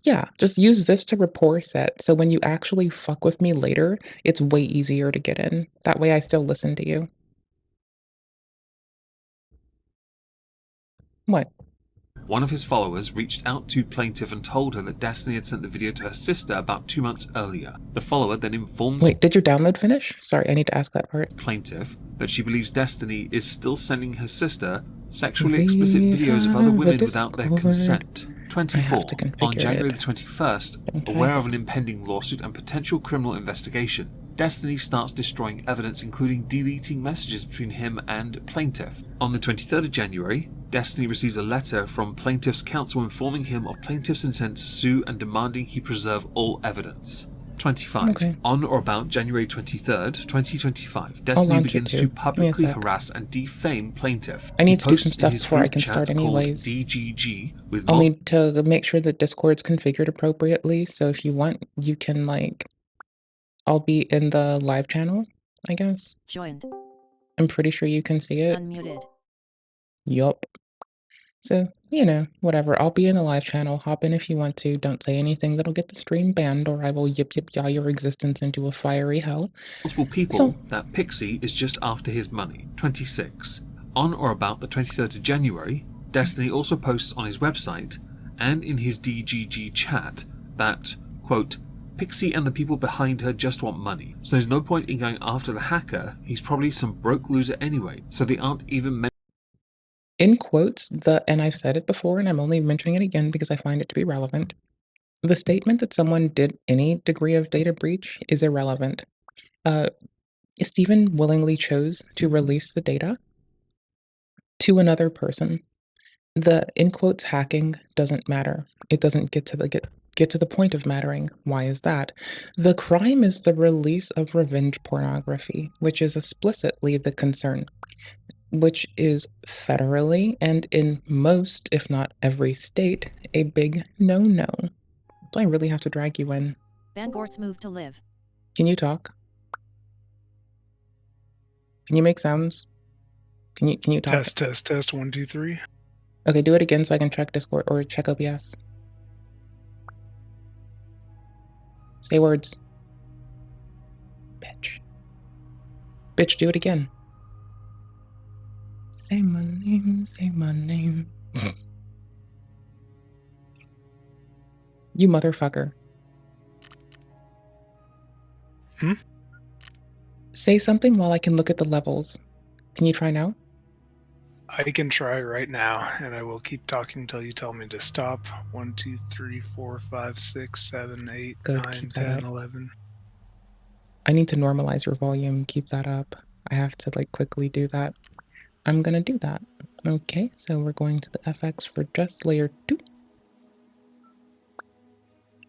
yeah, just use this to rapport set, so when you actually fuck with me later, it's way easier to get in. That way I still listen to you. What? One of his followers reached out to Plaintiff and told her that Destiny had sent the video to her sister about 2 months earlier. The follower then informs Wait, did your download finish? Sorry, I need to ask that part. Plaintiff that she believes Destiny is still sending her sister sexually explicit videos of other women without their consent. 24. On January the 21st, aware of an impending lawsuit and potential criminal investigation, Destiny starts destroying evidence, including deleting messages between him and Plaintiff. On the 23rd of January, Destiny receives a letter from Plaintiff's counsel informing him of Plaintiff's intent to sue and demanding he preserve all evidence. 25. Okay. On or about January 23rd, 2025, Destiny begins to publicly harass and defame Plaintiff. I need to do some stuff before I can start anyways. DGG with I'll need to make sure that Discord's configured appropriately, so if you want, you can like... I'll be in the live channel, I guess. Joined. I'm pretty sure you can see it. Unmuted. Yup. So, whatever. I'll be in the live channel. Hop in if you want to. Don't say anything that'll get the stream banned, or I will yip yah your existence into a fiery hell. Multiple people that Pixie is just after his money. 26. On or about the 23rd of January, Destiny also posts on his website and in his DGG chat that, quote, Pixie and the people behind her just want money, so there's no point in going after the hacker. He's probably some broke loser anyway, so they aren't even In quotes, and I've said it before, and I'm only mentioning it again because I find it to be relevant, the statement that someone did any degree of data breach is irrelevant. Stephen willingly chose to release the data to another person. The in quotes hacking doesn't matter. It doesn't get to the point of mattering. Why is that? The crime is the release of revenge pornography, which is explicitly the concern, which is federally and in most, if not every state, a big no-no. Do I really have to drag you in? Bangort's move to live. Can you talk? Can you make sounds? Can you talk? Test. 1, 2, 3. Okay, do it again so I can check Discord or check OBS. Say words. Bitch. Bitch, do it again. Say my name, say my name. You motherfucker. Say something while I can look at the levels. Can you try now? I can try right now, and I will keep talking until you tell me to stop. 1, 2, 3, 4, 5, 6, 7, 8, Good, 9, keep that 10, up. 11. I need to normalize your volume. Keep that up. I have to quickly do that. I'm gonna do that. Okay, so we're going to the FX for just layer 2.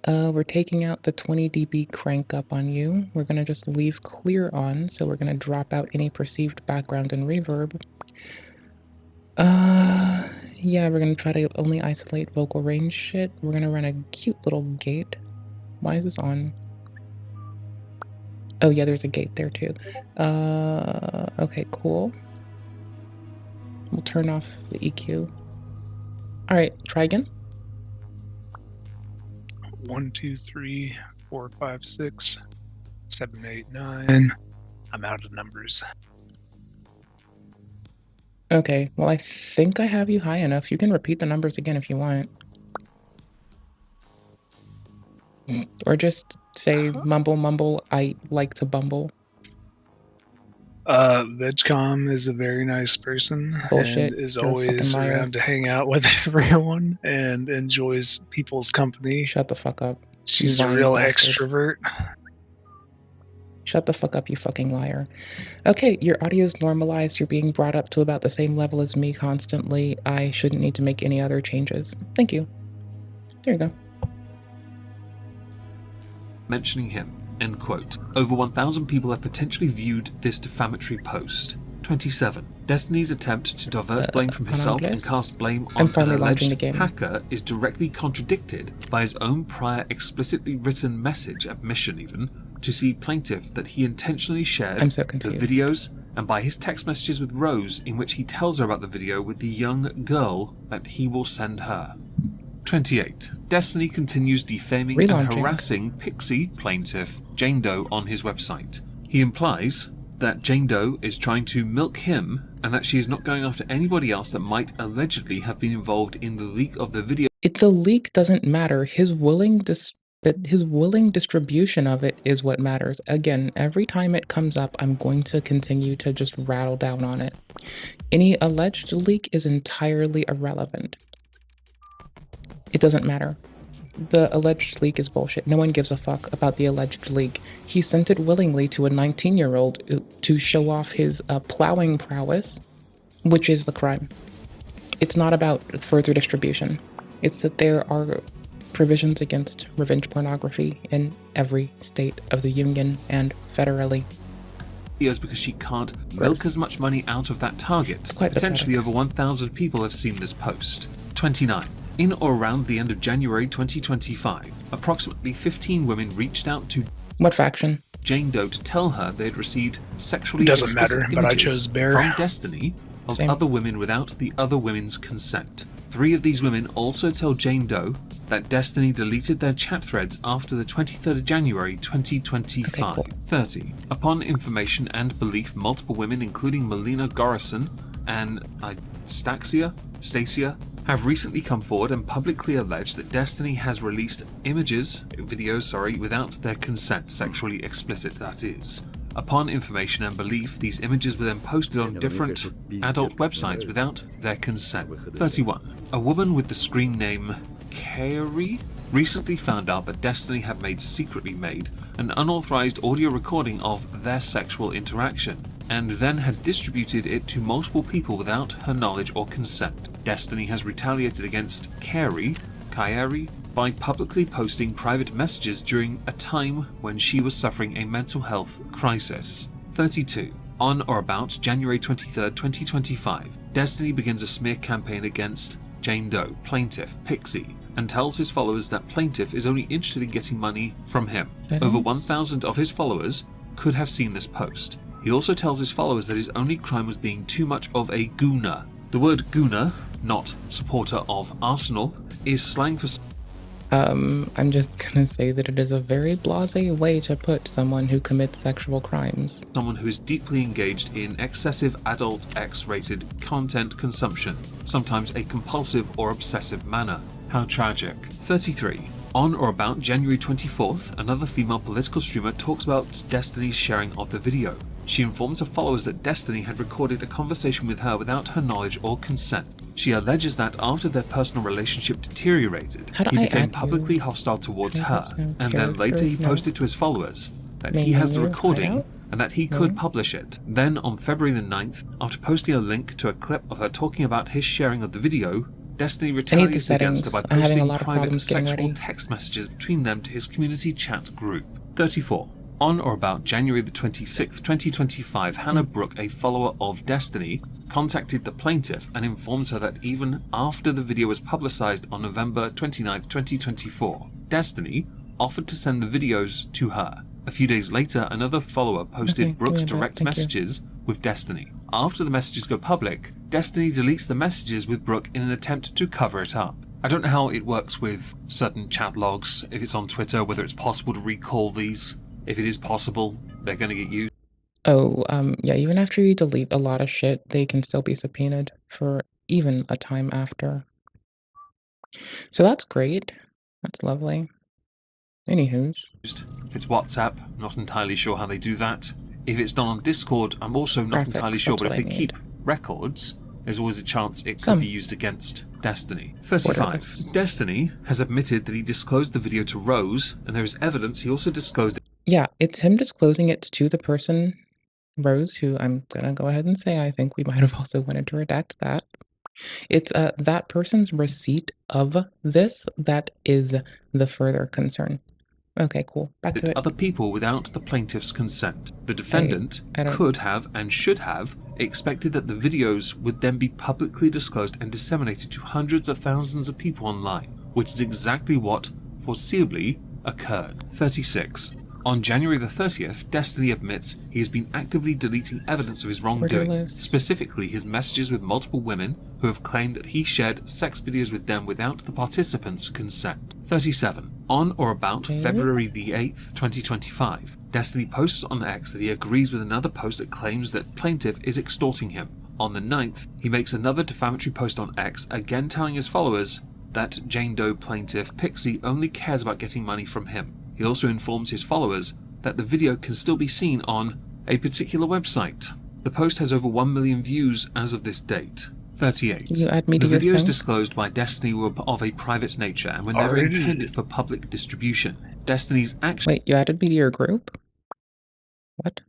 We're taking out the 20 dB crank up on you. We're gonna just leave clear on, so we're gonna drop out any perceived background and reverb. Yeah, we're gonna try to only isolate vocal range shit. We're gonna run a cute little gate. Why is this on? Oh yeah, there's a gate there too. Okay, cool. We'll turn off the EQ. Alright, try again. 1, 2, 3, 4, 5, 6, 7, 8, 9. I'm out of numbers. Okay, well I think I have you high enough. You can repeat the numbers again if you want. Or just say mumble mumble, I like to bumble. VegCom is a very nice person Bullshit. and is You're a fucking always liar. around to hang out with everyone and enjoys people's company. Shut the fuck up. She's a lying real bastard. extrovert. Shut the fuck up, you fucking liar. Okay, your audio's normalized. You're being brought up to about the same level as me constantly. I shouldn't need to make any other changes. Thank you. There you go. Mentioning him. End quote. Over 1,000 people have potentially viewed this defamatory post. 27. Destiny's attempt to divert blame from himself and cast blame on an alleged hacker is directly contradicted by his own prior explicitly written message, admission even, to see plaintiff that he intentionally shared the videos, and by his text messages with Rose in which he tells her about the video with the young girl that he will send her. 28. Destiny continues defaming and harassing Pixie plaintiff Jane Doe on his website. He implies that Jane Doe is trying to milk him and that she is not going after anybody else that might allegedly have been involved in the leak of the video. The leak doesn't matter. His willing distribution of it is what matters. Again, every time it comes up, I'm going to continue to just rattle down on it. Any alleged leak is entirely irrelevant. It doesn't matter. The alleged leak is bullshit. No one gives a fuck about the alleged leak. He sent it willingly to a 19-year-old to show off his plowing prowess, which is the crime. It's not about further distribution. It's that there are provisions against revenge pornography in every state of the Union and federally. Because she can't milk as much money out of that target. Potentially over 1,000 people have seen this post. 29. In or around the end of January 2025, approximately 15 women reached out to what faction? Jane Doe to tell her they had received sexually doesn't explicit matter, but I chose Bear. From Destiny of other women without the other women's consent. 3 of these women also tell Jane Doe that Destiny deleted their chat threads after the 23rd of January 2025. Okay, cool. 30. Upon information and belief, multiple women, including Melina Gorison and Stacia, have recently come forward and publicly alleged that Destiny has released videos, without their consent, sexually explicit that is. Upon information and belief, these images were then posted on different adult websites without their consent. 31. A woman with the screen name Carrie recently found out that Destiny had secretly made an unauthorized audio recording of their sexual interaction, and then had distributed it to multiple people without her knowledge or consent. Destiny has retaliated against Kyrie by publicly posting private messages during a time when she was suffering a mental health crisis. 32. On or about January 23rd, 2025, Destiny begins a smear campaign against Jane Doe, plaintiff, Pixie, and tells his followers that plaintiff is only interested in getting money from him. Over 1,000 of his followers could have seen this post. He also tells his followers that his only crime was being too much of a gooner. The word gooner, not supporter of Arsenal, is slang for... I'm just gonna say that it is a very blasé way to put someone who commits sexual crimes. Someone who is deeply engaged in excessive adult X-rated content consumption, sometimes a compulsive or obsessive manner. How tragic. 33. On or about January 24th, another female political streamer talks about Destiny's sharing of the video. She informs her followers that Destiny had recorded a conversation with her without her knowledge or consent. She alleges that after their personal relationship deteriorated, he became publicly hostile towards her, and then later he posted to his followers that he has the recording and that he could publish it. Then on February the 9th, after posting a link to a clip of her talking about his sharing of the video, Destiny retaliates against her by posting private sexual text messages between them to his community chat group. 34. On or about January the 26th, 2025, Hannah Brooke, a follower of Destiny, contacted the plaintiff and informs her that even after the video was publicized on November 29th, 2024, Destiny offered to send the videos to her. A few days later, another follower posted Brooke's direct messages with Destiny. After the messages go public, Destiny deletes the messages with Brooke in an attempt to cover it up. I don't know how it works with certain chat logs, if it's on Twitter, whether it's possible to recall these. If it is possible, they're going to get used. Oh, yeah, even after you delete a lot of shit, they can still be subpoenaed for even a time after. So that's great. That's lovely. Anywho's. If it's WhatsApp, not entirely sure how they do that. If it's done on Discord, I'm also not Graphics, entirely sure, that's but if what they I keep need. records, there's always a chance it could Some. be used against Destiny. 35. Borderless. Destiny has admitted that he disclosed the video to Rose, and there is evidence he also disclosed Yeah, it's him disclosing it to the person, Rose, who I'm gonna go ahead and say I think we might have also wanted to redact that. It's that person's receipt of this that is the further concern. Okay, cool. Back to to it. other people without the plaintiff's consent. The defendant I don't- could have and should have expected that the videos would then be publicly disclosed and disseminated to hundreds of thousands of people online, which is exactly what foreseeably occurred. 36. On January the 30th, Destiny admits he has been actively deleting evidence of his wrongdoing, Borderless. specifically his messages with multiple women who have claimed that he shared sex videos with them without the participants' consent. 37. On or about Save. February the 8th, 2025, Destiny posts on X that he agrees with another post that claims that plaintiff is extorting him. On the 9th, he makes another defamatory post on X, again telling his followers that Jane Doe plaintiff Pixie only cares about getting money from him. He also informs his followers that the video can still be seen on a particular website. The post has over 1 million views as of this date. 38. You add me The to your videos thing? disclosed by Destiny were of a private nature and were never Already. intended for public distribution. Destiny's actions Wait, you added me to your group? What?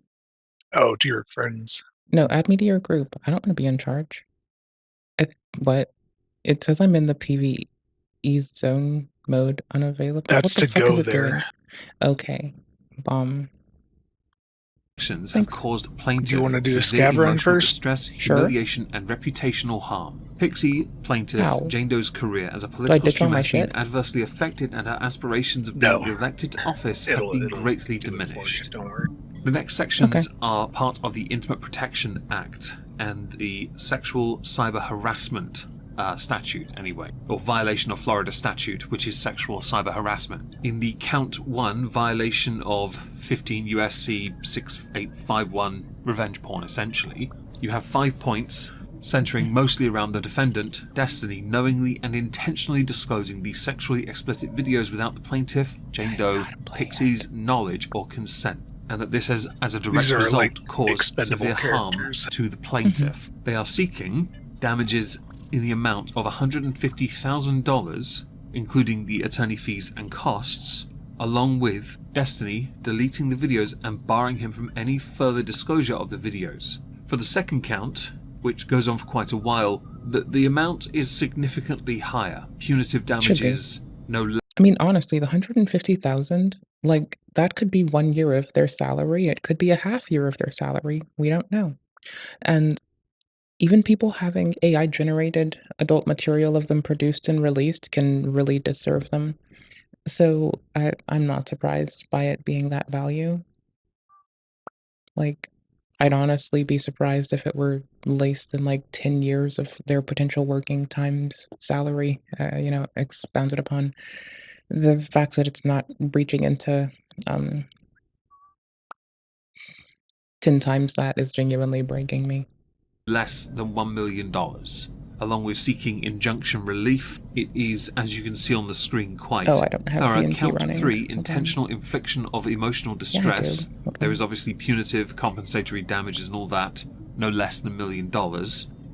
Oh, to your friends. No, add me to your group. I don't want to be in charge. What? It says I'm in the PvE zone mode unavailable. That's what the to fuck go is it there. doing? Okay. have Thanks. caused plaintiff Do you wanna do a severe scav run emotional first? distress, Sure. humiliation, and reputational harm. Pixie plaintiff How? Jane Doe's career as a I political ditch all streamer my has been shit? adversely affected, and her aspirations of No. being elected to office have been greatly do it for you, diminished. Don't worry. The next sections Okay. are part of the Intimate Protection Act and the Sexual Cyber Harassment statute, anyway, or violation of Florida statute, which is sexual cyber harassment. In the count 1 violation of 15 USC 6851 revenge porn, essentially, you have 5 points centering mostly around the defendant, Destiny, knowingly and intentionally disclosing these sexually explicit videos without the plaintiff, Jane Doe, Pixie's knowledge or consent, and that this has, as a direct These are, result, like, caused expendable severe harm characters. to the plaintiff. They are seeking damages in the amount of $150,000, including the attorney fees and costs, along with Destiny deleting the videos and barring him from any further disclosure of the videos. For the second count, which goes on for quite a while, the amount is significantly higher. Punitive damages no less. I mean, honestly, the 150,000, like, that could be 1 year of their salary. It could be a half year of their salary. We don't know. And even people having AI-generated adult material of them produced and released can really deserve them. So I'm not surprised by it being that value. Like, I'd honestly be surprised if it were less than, like, 10 years of their potential working times salary, expounded upon. The fact that it's not breaching into 10 times that is genuinely breaking me. Less than $1 million. Along with seeking injunction relief, it is, as you can see on the screen, quite Oh, I don't have thorough. PNP Count running. 3, Hold on. intentional infliction of emotional Yeah, I distress. do. Hold There on. is obviously punitive, compensatory damages and all that, no less than $1 million.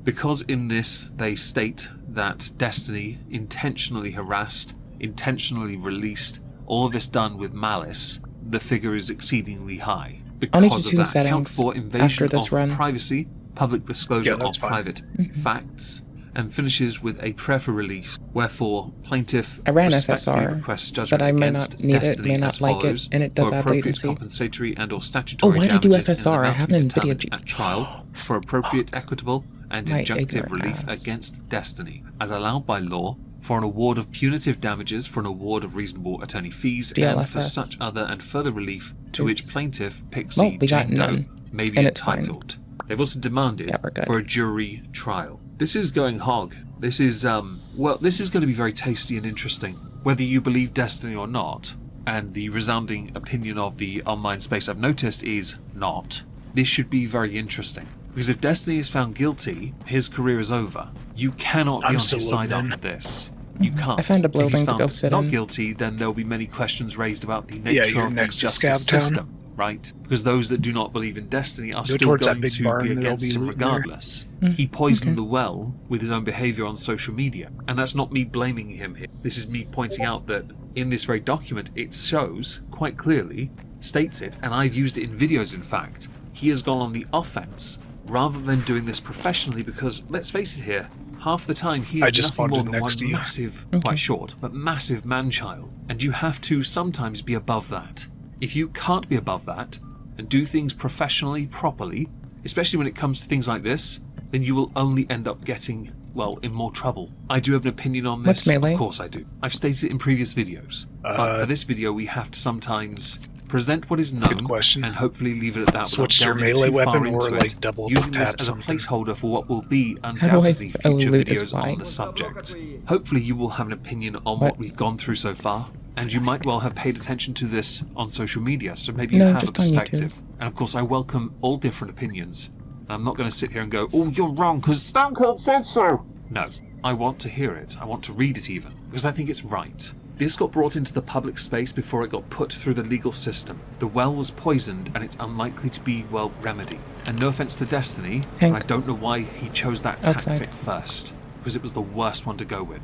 Because in this they state that Destiny intentionally harassed, intentionally released, all of this done with malice, the figure is exceedingly high. I'll need to Because of tune that, count settings 4, invasion after this of run. privacy, public disclosure Yeah, of that's fine. private Mhm. facts, and finishes with a prayer for relief, wherefore plaintiff I ran respectfully FSR, requests judgment but I may against not need it, Destiny may not as like it, follows, and it does for add appropriate latency. compensatory and or statutory why did I do damages in FSR? an I amount to have be an NVIDIA determined GPU. at trial for appropriate, equitable, and My injunctive ignorant relief ass. against Destiny, as allowed by law, for an award of punitive damages, for an award of reasonable attorney fees, and for DLSS. such other and further relief to which Oops. plaintiff Pixie Well, we got Jane Doe none, may be and it's fine. entitled. They've also demanded Yeah, we're good. for a jury trial. This is going hog. This is this is going to be very tasty and interesting, whether you believe Destiny or not. And the resounding opinion of the online space I've noticed is not. This should be very interesting, because if Destiny is found guilty, his career is over. You cannot be I'm on still his side loading in. after this. You can't. I found a If he's building to go found sit not in. guilty, then there will be many questions raised about the Yeah, nature you're of the next to justice Scab Town. system, right? Because those that do not believe in destiny are Go still towards that going big to barn, be there'll against be him loot in there. regardless. He poisoned okay. the well with his own behavior on social media, and that's not me blaming him here. This is me pointing out that in this very document, it shows quite clearly, states it, and I've used it in videos in fact, he has gone on the offense rather than doing this professionally because, let's face it here, half the time he I is just nothing more spawned in than one next to you. massive, Okay. quite short, but massive man-child, and you have to sometimes be above that. If you can't be above that and do things professionally, properly, especially when it comes to things like this, then you will only end up getting, well, in more trouble. I do have an opinion on What's this, melee? of course I do. I've stated it in previous videos, but for this video we have to sometimes present what is known question. and hopefully leave it at that Switch without your delving melee too far weapon or into like it, double using this tap as a something. placeholder for what will be How do I undoubtedly s- future loot is videos why? on the subject. Hopefully you will have an opinion on what we've gone through so far, and you might well have paid attention to this on social media, so maybe you No, have a just on YouTube. perspective. And of course I welcome all different opinions, and I'm not going to sit here and go, oh, you're wrong because Stone Cold says so. No, I want to hear it, I want to read it even, because I think it's right. This got brought into the public space before it got put through the legal system. The well was poisoned and it's unlikely to be well remedied. And no offense to Destiny, but Hank. I don't know why he chose that Outside. tactic first, because it was the worst one to go with.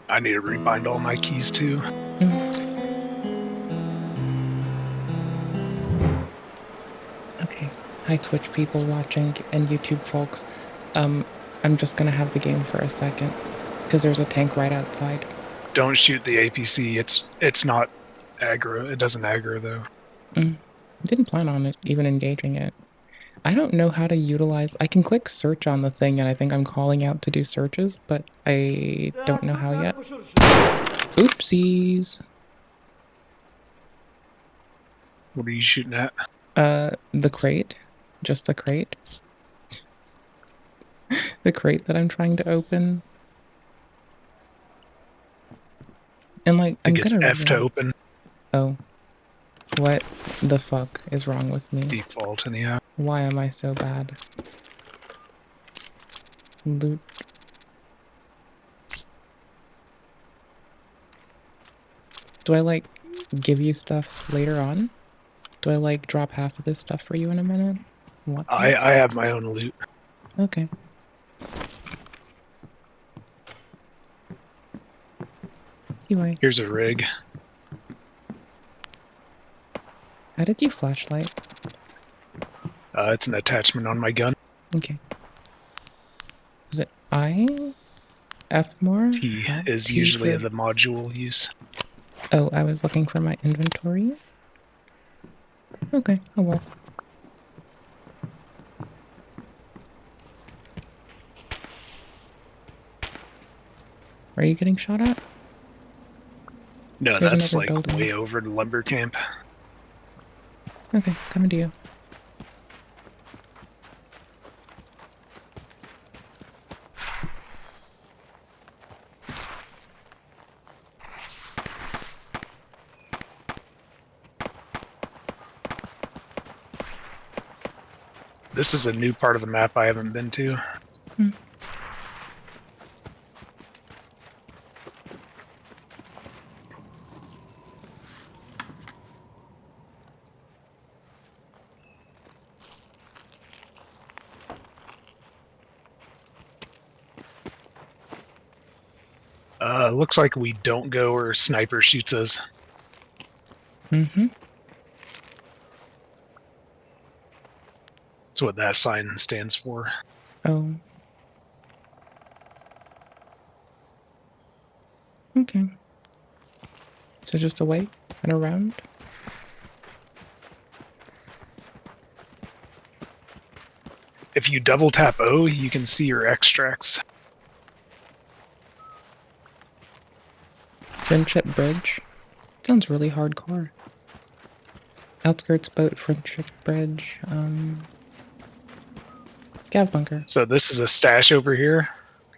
I need to rebind all my keys too. Okay. Hi, Twitch people watching and YouTube folks. I'm just gonna have the game for a second because there's a tank right outside. Don't shoot the APC. It's not aggro. It doesn't aggro though. Didn't plan on it even engaging it. I don't know how to utilize. I can click search on the thing, and I think I'm calling out to do searches, but I don't know how yet. Oopsies. What are you shooting at? The crate, just the crate. The crate that I'm trying to open. And like, I I'm think it's gonna F to run- open Oh. What the fuck is wrong with me? default anyhow. Why am I so bad? Loot. Do I like give you stuff later on? Do I like drop half of this stuff for you in a minute? What? I have my own loot. Okay. Anyway, Here's a rig. how did you flashlight? It's an attachment on my gun. Okay. Is it I? F more? T is T usually for- the module use. Oh, I was looking for my inventory. Okay, oh well. Are you getting shot at? No, There's that's another like building. way over the lumber camp. Okay, coming to you. This is a new part of the map I haven't been to. Looks like we don't go where sniper shoots us. Mm-hmm. That's what that sign stands for. Oh. Okay. So just away and around? If you double tap O, you can see your extracts. Friendship Bridge? Sounds really hardcore. Outskirts boat, Friendship Bridge, Scav bunker. So this is a stash over here.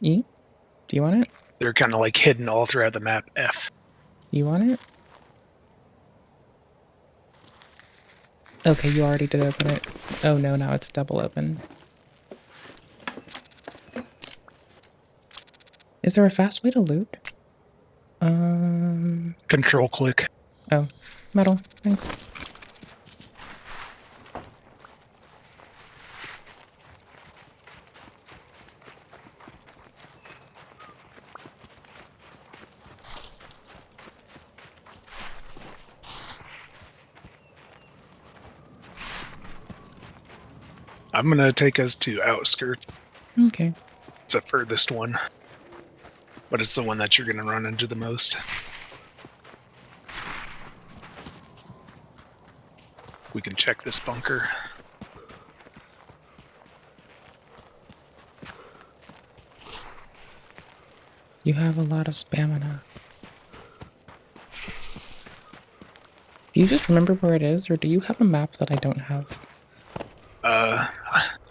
E? Do you want it? They're kind of like hidden all throughout the map. F. You want it? Okay, you already did open it. Oh no, now it's double open. Is there a fast way to loot? Control click. Oh, metal. Thanks. I'm gonna take us to outskirts. Okay. It's the furthest one, but it's the one that you're gonna run into the most. We can check this bunker. You have a lot of stamina. Do you just remember where it is, or do you have a map that I don't have?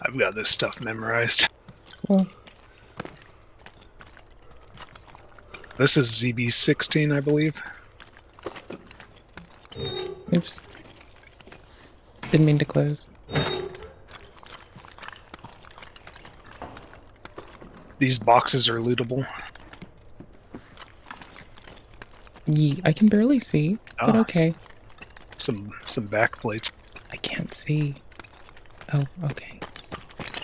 I've got this stuff memorized. Well, This is ZB16, I believe. oops. Didn't mean to close. These boxes are lootable. Yee, I can barely see, but Ah, okay. Some back plates. I can't see. Oh, okay.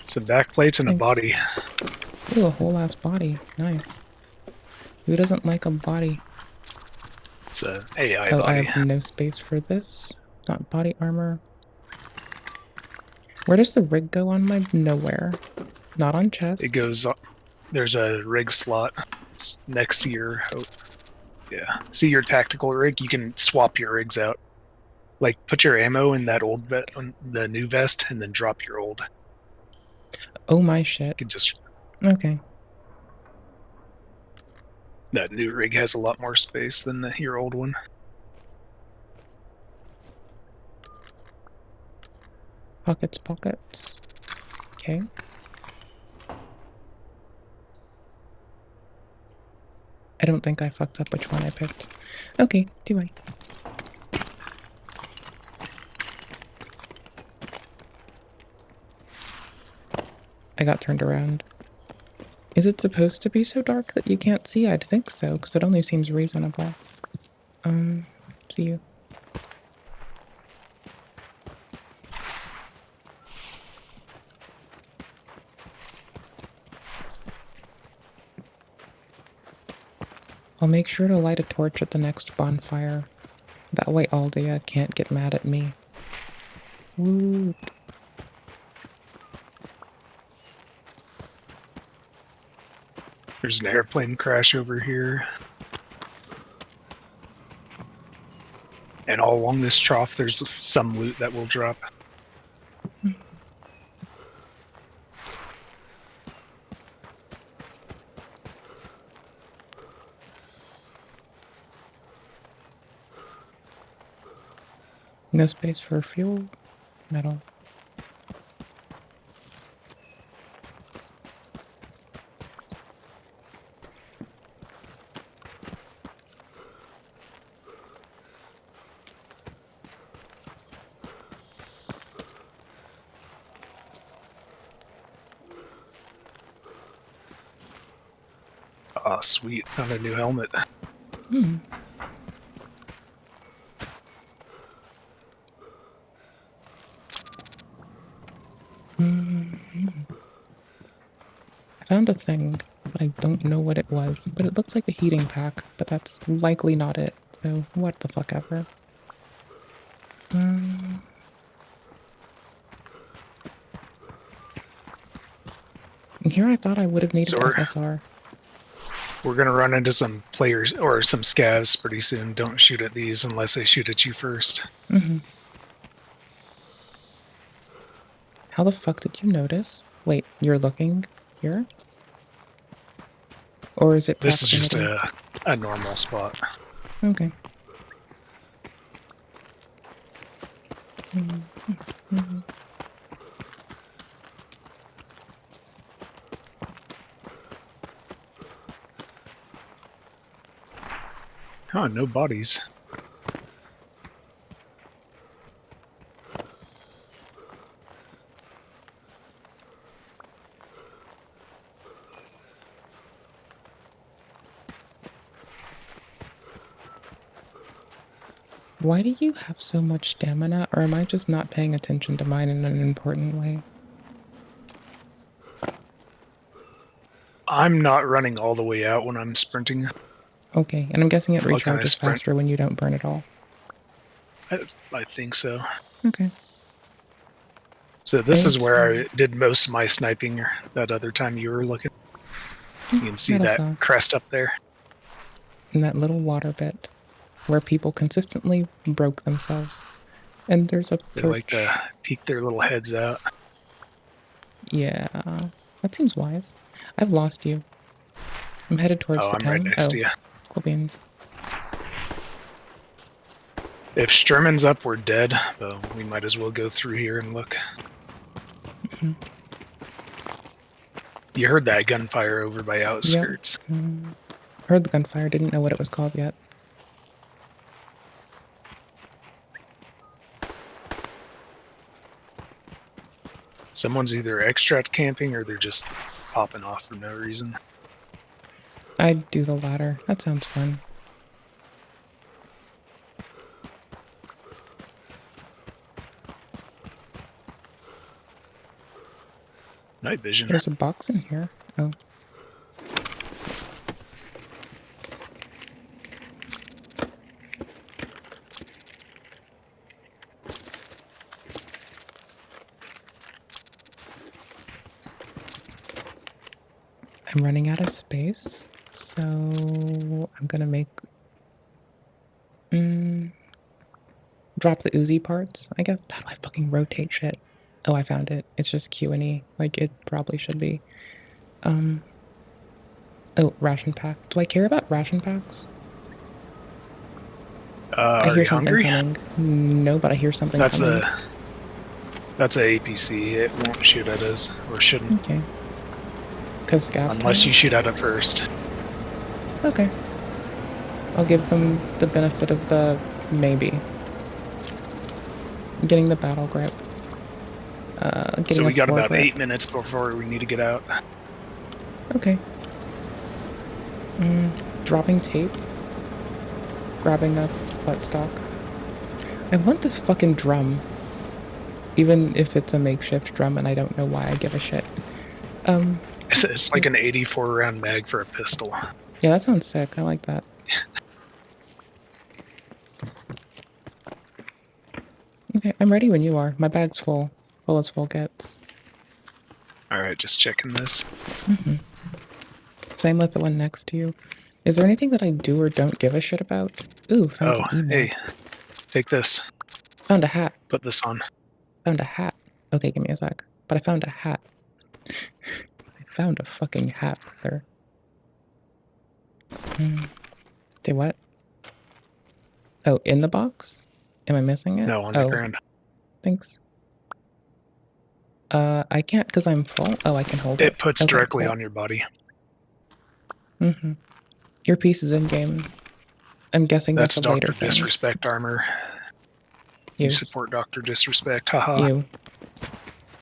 Some back plates and a Thanks. body. Ooh, a whole ass body. Nice. Who doesn't like a body? It's a AI Oh, I body. have no space for this. Not body armor. Where does the rig go on my nowhere? Not on chest. It goes up. There's a rig slot. It's next to your. Oh, yeah. See your tactical rig? You can swap your rigs out. Like put your ammo in that old the new vest, and then drop your old. Oh my You shit. can just. Okay. That new rig has a lot more space than your old one. Pockets, pockets. Okay. I don't think I fucked up which one I picked. Okay, do I? I got turned around. Is it supposed to be so dark that you can't see? I'd think so, because it only seems reasonable. See you. I'll make sure to light a torch at the next bonfire. That way Aldia can't get mad at me. Woot. There's an airplane crash over here. And all along this trough, there's some loot that will drop. No space for fuel. Metal. Ah, sweet. Found a new helmet. Hmm. I found a thing, but I don't know what it was. But it looks like a heating pack, but that's likely not it. So, what the fuck ever. Here I thought I would have needed So FSR. we're gonna run into some players or some scavs pretty soon. Don't shoot at these unless they shoot at you first. How the fuck did you notice? Wait, you're looking here? Or is it This is just proximity? a normal spot. Okay. Oh, no bodies. Why do you have so much stamina, or am I just not paying attention to mine in an important way? I'm not running all the way out when I'm sprinting. Okay, and I'm guessing it I'll kinda recharges sprint. faster when you don't burn at all. I think so. Okay. So this is where I Okay. did most of my sniping that other time you were looking. You can see Metal that sauce. crest up there. And that little water bit where people consistently broke themselves. And there's a They perch. like to peek their little heads out. Yeah, that seems wise. I've lost you. I'm headed towards Oh, the I'm town. right next to you. Cool beans. If Sturman's up, we're dead, though we might as well go through here and look. Mm-hmm. You heard that gunfire over by outskirts. Yep. Heard the gunfire, didn't know what it was called yet. Someone's either extract camping or they're just popping off for no reason. I'd do the latter. That sounds fun. Night vision. There's a box in here. Oh. I'm running out of space, so I'm gonna make... drop the Uzi parts, I guess. How do I fucking rotate shit? Oh, I found it. It's just Q and E, like it probably should be. Oh, ration pack. Do I care about ration packs? I Are hear you something hungry? coming. No, but I hear something That's coming. That's a APC. It won't shoot at us, or shouldn't, Okay. Cause scout. unless you shoot at it first. Okay. I'll give them the benefit of the maybe. Getting the battle grip. Getting So we a got about foregrip. 8 minutes before we need to get out. Okay. Dropping tape. Grabbing a buttstock. I want this fucking drum. Even if it's a makeshift drum and I don't know why I give a shit. It's like an 84 round mag for a pistol. Yeah, that sounds sick. I like that. Okay, I'm ready when you are. My bag's full. Full as full gets. Alright, just checking this. Same with the one next to you. Is there anything that I do or don't give a shit about? Ooh, found Oh, an email. hey, take this. Found a hat. Put this on. Found a hat. Okay, give me a sec. But I found a hat. I found a fucking hat there. Say what? Oh, in the box? Am I missing it? No, on the ground. Thanks. I can't because I'm full. Oh, I can hold it. It puts Okay, directly cool. on your body. Your piece is in game. I'm guessing that's a later Dr. thing. Disrespect armor. You. You support Dr. Disrespect, haha. You.